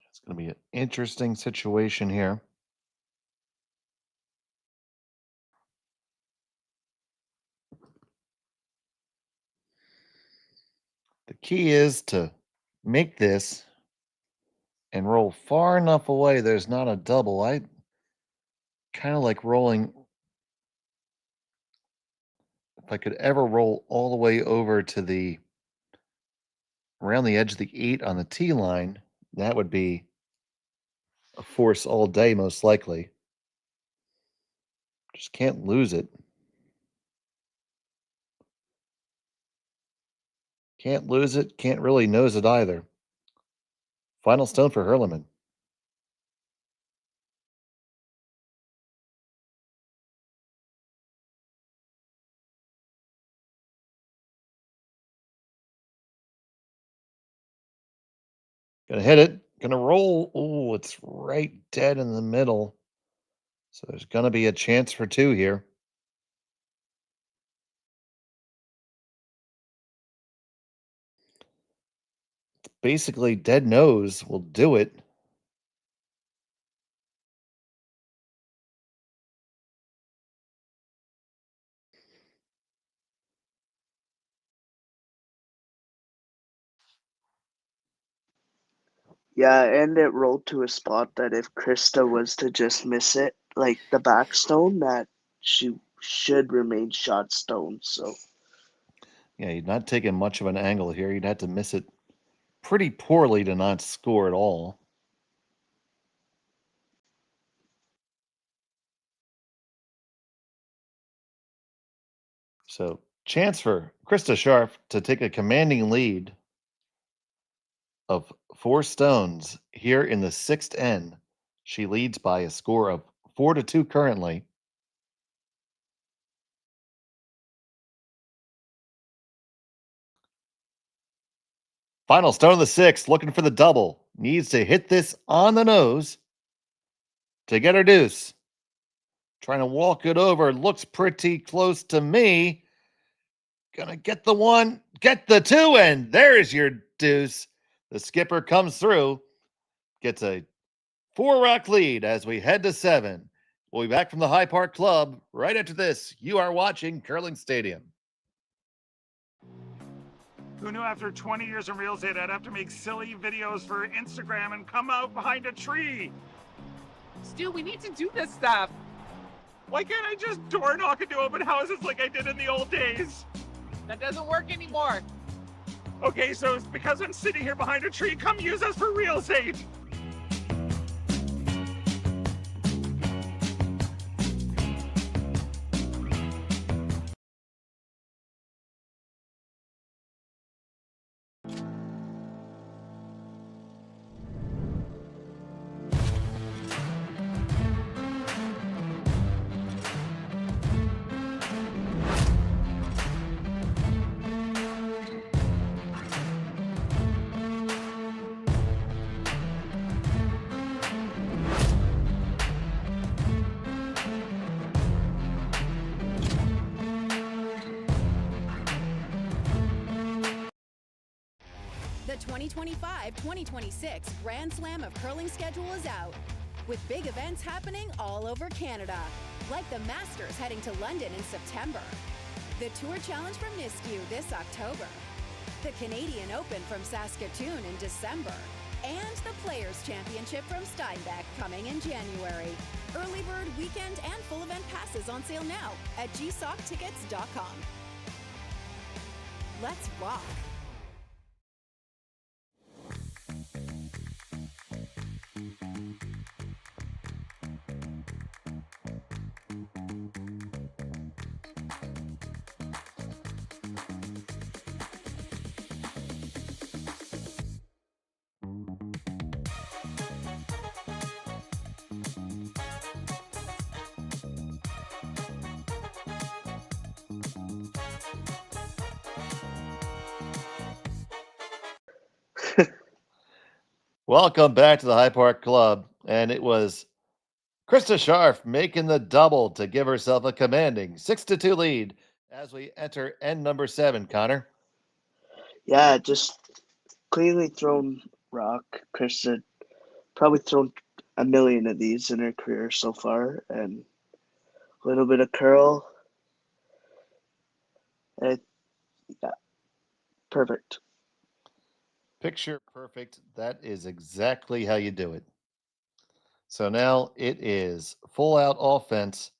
It's going to be an interesting situation here. The key is to make this and roll far enough away there's not a double. kind of like rolling. If I could ever roll all the way over to the around the edge of the 8 on the tee line, that would be a force all day, most likely. Just can't lose it. Can't lose it. Can't really nose it either. Final stone for Huerlimann. Gonna hit it. Gonna roll. Oh, it's right dead in the middle. So there's gonna be a chance for 2 here. Basically, dead nose will do it. Yeah, and it rolled to a spot that if Krista was to just miss it, like the backstone, that she should remain shot stone. So Yeah, you're not taking much of an angle here. You'd have to miss it pretty poorly to not score at all. So, chance for Krista Scharf to take a commanding lead of 4 stones here in the 6th end. She leads by a score of 4-2 currently. Final stone of the 6th, looking for the double. Needs to hit this on the nose to get her deuce. Trying to walk it over. Looks pretty close to me. Gonna get the 1, get the 2, and there's your deuce. The skipper comes through, gets a 4-rock lead as we head to 7. We'll be back from the High Park Club right after this. You are watching Curling Stadium. Who knew after 20 years in real estate I'd have to make silly videos for Instagram and come out behind a tree? Stu, we need to do this stuff. Why can't I just door knock into open houses like I did in the old days? That doesn't work anymore. Okay, so it's because I'm sitting here behind a tree. Come use us for real estate. The 2025-2026 Grand Slam of Curling schedule is out, with big events happening all over Canada, like the Masters heading to London in September, the Tour Challenge from Nisku this October, the Canadian Open from Saskatoon in December, and the Players' Championship from Steinbeck coming in January. Early bird weekend and full event passes on sale now at gsoctickets.com. Let's rock! Welcome back to the High Park Club. And it was Krista Scharf making the double to give herself a commanding 6-2 lead as we enter end number 7, Connor. yeah, just cleanly thrown rock. Krista probably thrown a million of these in her career so far, and a little bit of curl. And yeah, perfect. Picture perfect. That is exactly how you do it. So now it is full out offense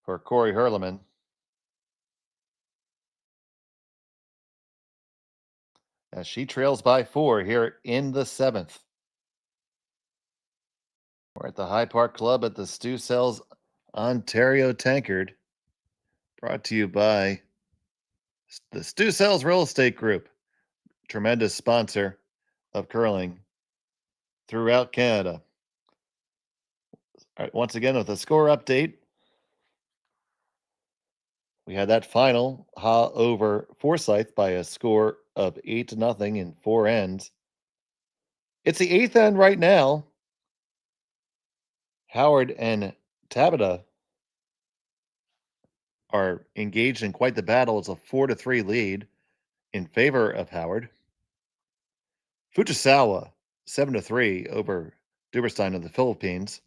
for Corrie Huerlimann. As she trails by 4 here in the 7th. We're at the High Park Club at the Stu Sells Ontario Tankard. Brought to you by the Stu Sells Real Estate Group, tremendous sponsor of curling throughout Canada. All right, once again with a score update. We had that final over Forsyth by a score of 8-0 in 4 ends. It's the 8th end right now. Howard and Tabata are engaged in quite the battle. It's a 4-3 lead in favor of Howard. Fujisawa 7-3 over Duberstein of the Philippines,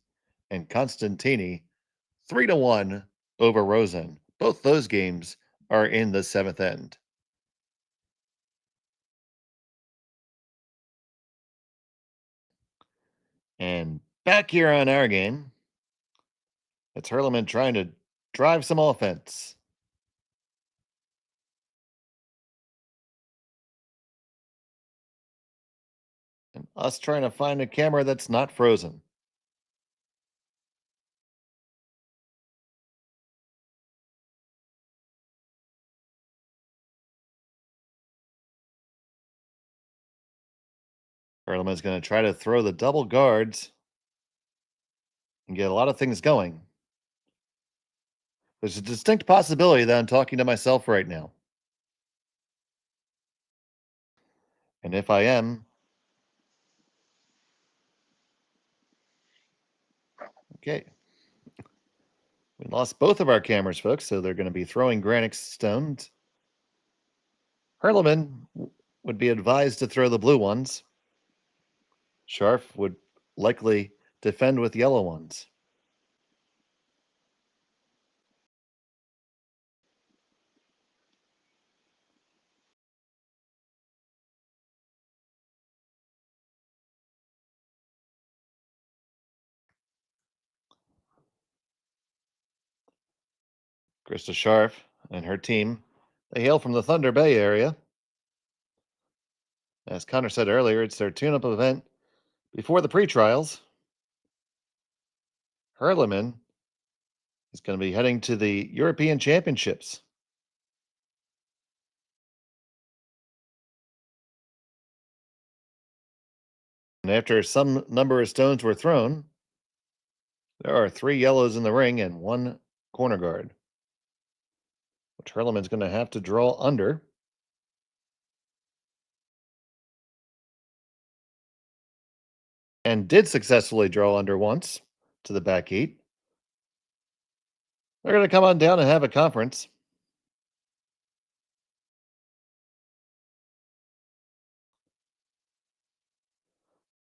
and Constantini 3-1 over Rosen. Both those games are in the 7th end. And back here on our game, it's Huerlimann trying to drive some offense. And us trying to find a camera that's not frozen. Huerlimann's going to try to throw the double guards and get a lot of things going. There's a distinct possibility that I'm talking to myself right now. And if I am, okay. We lost both of our cameras, folks, so they're going to be throwing granite stones. Huerlimann would be advised to throw the blue ones. Scharf would likely defend with yellow ones. Krista Scharf and her team, they hail from the Thunder Bay area. As Connor said earlier, it's their tune-up event before the pre-trials. Huerlimann is going to be heading to the European Championships. And after some number of stones were thrown, there are 3 yellows in the ring and 1 corner guard, which Huerlimann's going to have to draw under. And did successfully draw under once to the back 8. They're going to come on down and have a conference.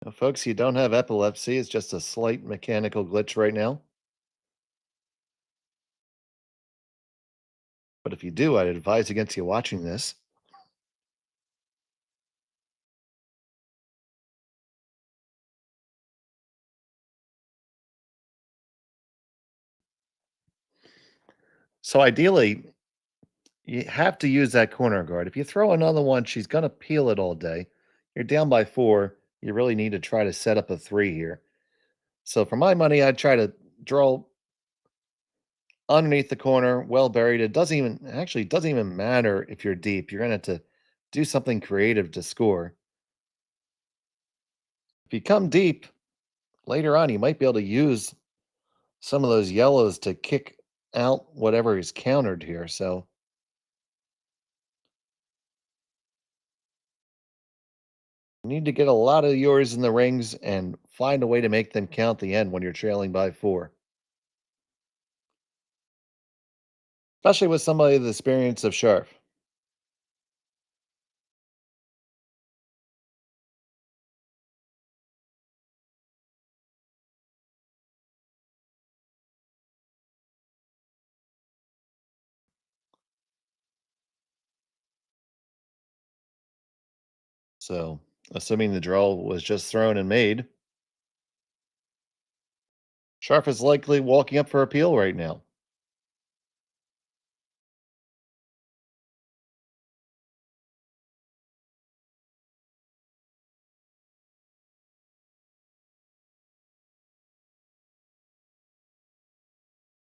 Now, folks, you don't have epilepsy. It's just a slight mechanical glitch right now. But if you do, I'd advise against you watching this. So ideally, you have to use that corner guard. If you throw another one, she's going to peel it all day. You're down by 4. You really need to try to set up a 3 here. So for my money, I'd try to draw underneath the corner, well buried. It doesn't even matter if you're deep. You're going to have to do something creative to score. If you come deep, later on, you might be able to use some of those yellows to kick out whatever is countered here. So you need to get a lot of yours in the rings and find a way to make them count the end when you're trailing by 4. Especially with somebody with the experience of Scharf. So, assuming the draw was just thrown and made, Scharf is likely walking up for appeal right now.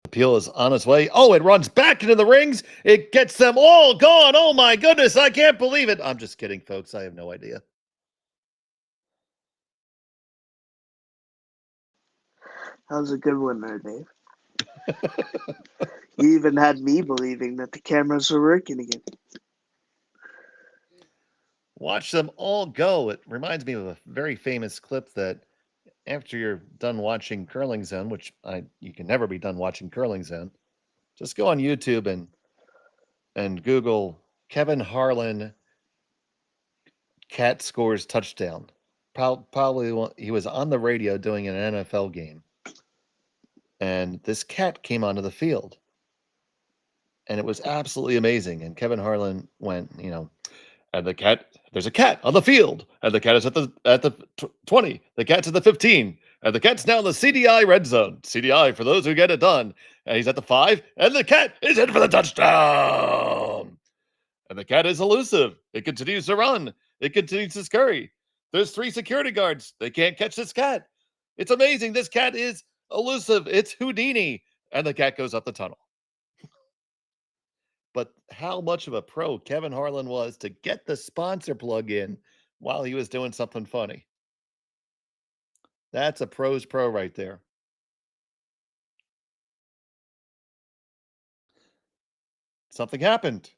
Appeal is on its way. Oh, it runs back into the rings. It gets them all gone. Oh my goodness, I can't believe it. I'm just kidding, folks. I have no idea. That was a good one there, Dave. You even had me believing that the cameras were working again. Watch them all go. It reminds me of a very famous clip that after you're done watching Curling Zone, which you can never be done watching Curling Zone, just go on YouTube and Google Kevin Harlan cat scores touchdown. Probably he was on the radio doing an NFL game, and this cat came onto the field, and it was absolutely amazing. And Kevin Harlan went, and there's a cat on the field, and the cat is at the 20. The cat's at the 15, and the cat's now in the CDI red zone. CDI for those who get it done. And he's at the 5, and the cat is in for the touchdown. And the cat is elusive. It continues to run. It continues to scurry. There's 3 security guards. They can't catch this cat. It's amazing. This cat is elusive. It's Houdini. And the cat goes up the tunnel. But how much of a pro Kevin Harlan was to get the sponsor plug in while he was doing something funny. That's a pro's pro right there. Something happened.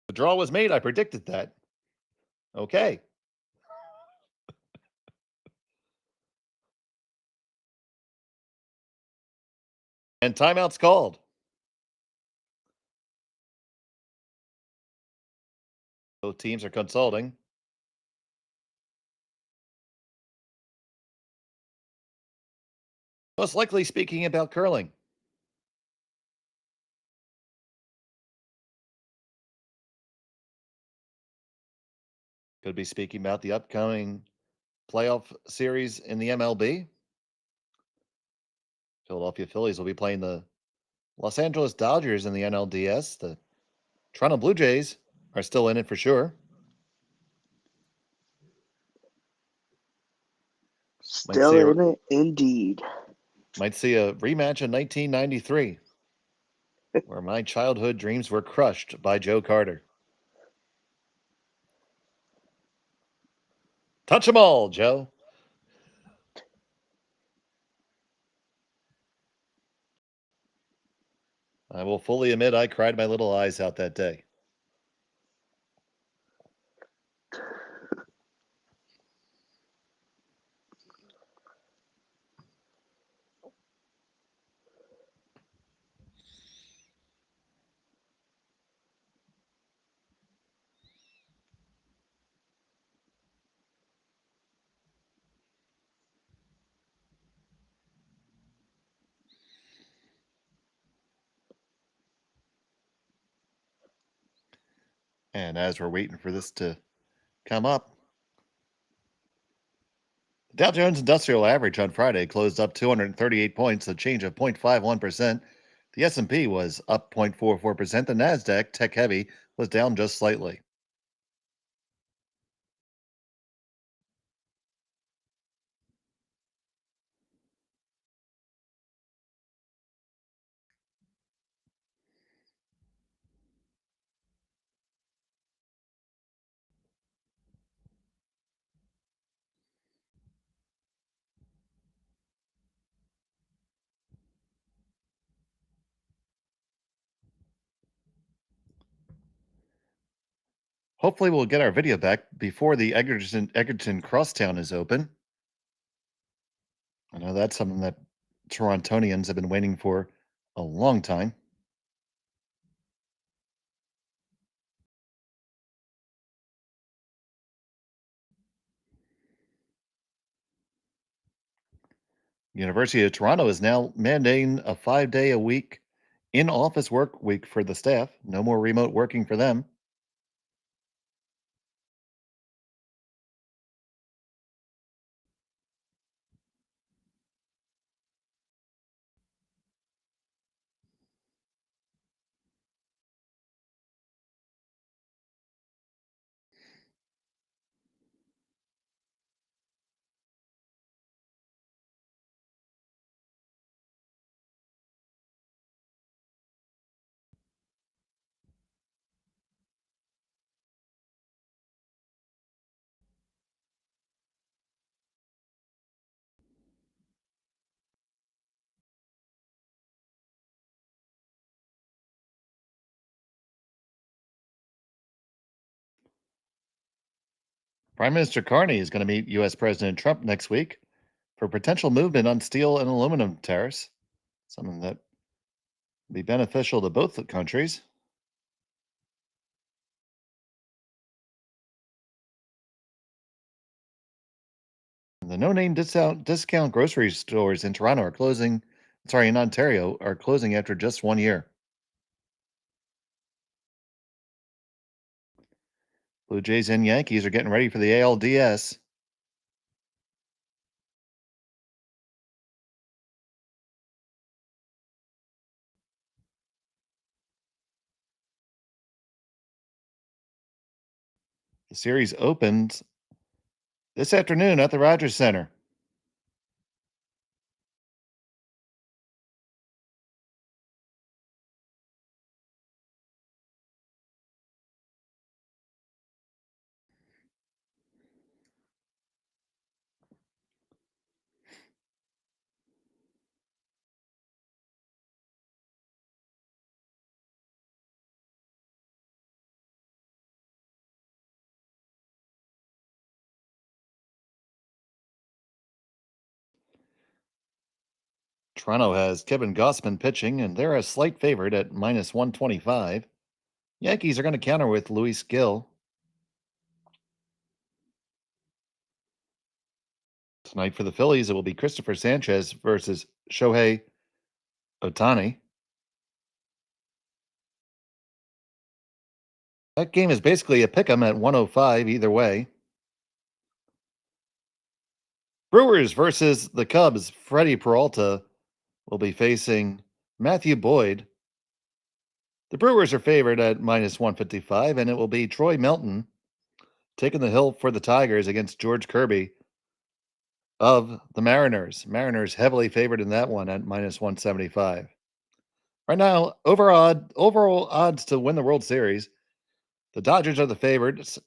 The draw was made. I predicted that. Okay. And timeout's called. Both teams are consulting. Most likely speaking about curling. Could be speaking about the upcoming playoff series in the MLB. Philadelphia Phillies will be playing the Los Angeles Dodgers in the NLDS. The Toronto Blue Jays are still in it for sure. Still in it, indeed. Might see a rematch in 1993, where my childhood dreams were crushed by Joe Carter. Touch 'em all, Joe. I will fully admit I cried my little eyes out that day. And as we're waiting for this to come up, the Dow Jones Industrial Average on Friday closed up 238 points, a change of 0.51%. The S&P was up 0.44%. The NASDAQ, tech heavy, was down just slightly. Hopefully we'll get our video back before the Egerton Crosstown is open. I know that's something that Torontonians have been waiting for a long time. University of Toronto is now mandating a 5-day-a-week in-office work week for the staff. No more remote working for them. Prime Minister Carney is going to meet U.S. President Trump next week for potential movement on steel and aluminum tariffs, something that will be beneficial to both the countries. The no-name discount grocery stores in Toronto are closing. Sorry, in Ontario are closing after just 1 year. Blue Jays and Yankees are getting ready for the ALDS. The series opens this afternoon at the Rogers Center. Toronto has Kevin Gossman pitching, and they're a slight favorite at minus 125. Yankees are going to counter with Luis Gill. Tonight for the Phillies, it will be Christopher Sanchez versus Shohei Ohtani. That game is basically a pick 'em at 105 either way. Brewers versus the Cubs. Freddie Peralta will be facing Matthew Boyd. The Brewers are favored at minus 155, and it will be Troy Melton taking the hill for the Tigers against George Kirby of the Mariners. Mariners heavily favored in that one at minus 175. Right now, overall odds to win the World Series, the Dodgers are the favorites,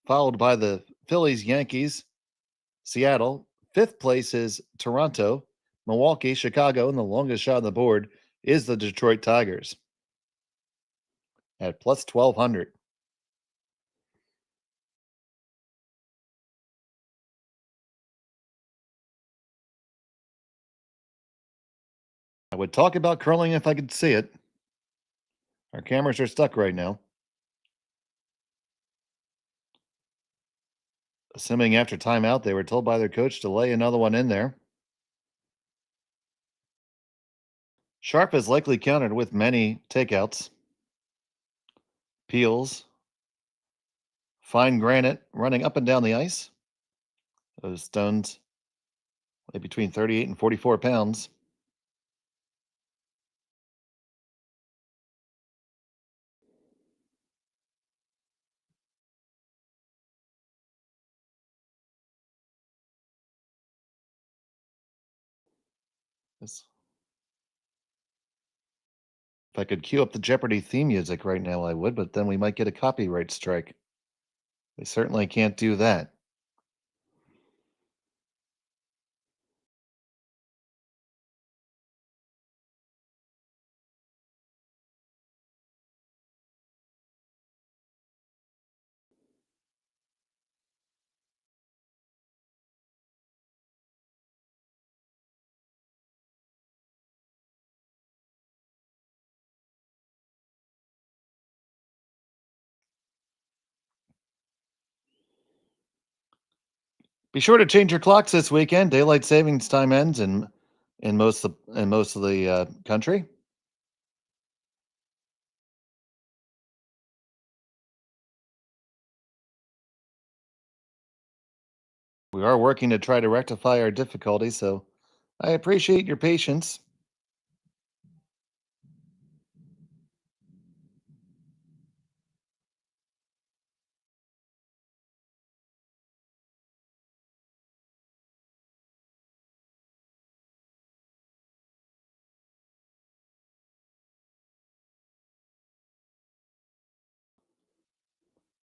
followed by the Phillies, Yankees, Seattle. Fifth place is Toronto, Milwaukee, Chicago, and the longest shot on the board is the Detroit Tigers at plus 1,200. I would talk about curling if I could see it. Our cameras are stuck right now. Assuming after timeout, they were told by their coach to lay another one in there. Sharp is likely countered with many takeouts. Peels. Fine granite running up and down the ice. Those stones weigh between 38 and 44 pounds. If I could cue up the Jeopardy theme music right now, I would, but then we might get a copyright strike. We certainly can't do that. Be sure to change your clocks this weekend. Daylight savings time ends in most of the country. We are working to try to rectify our difficulties, so I appreciate your patience.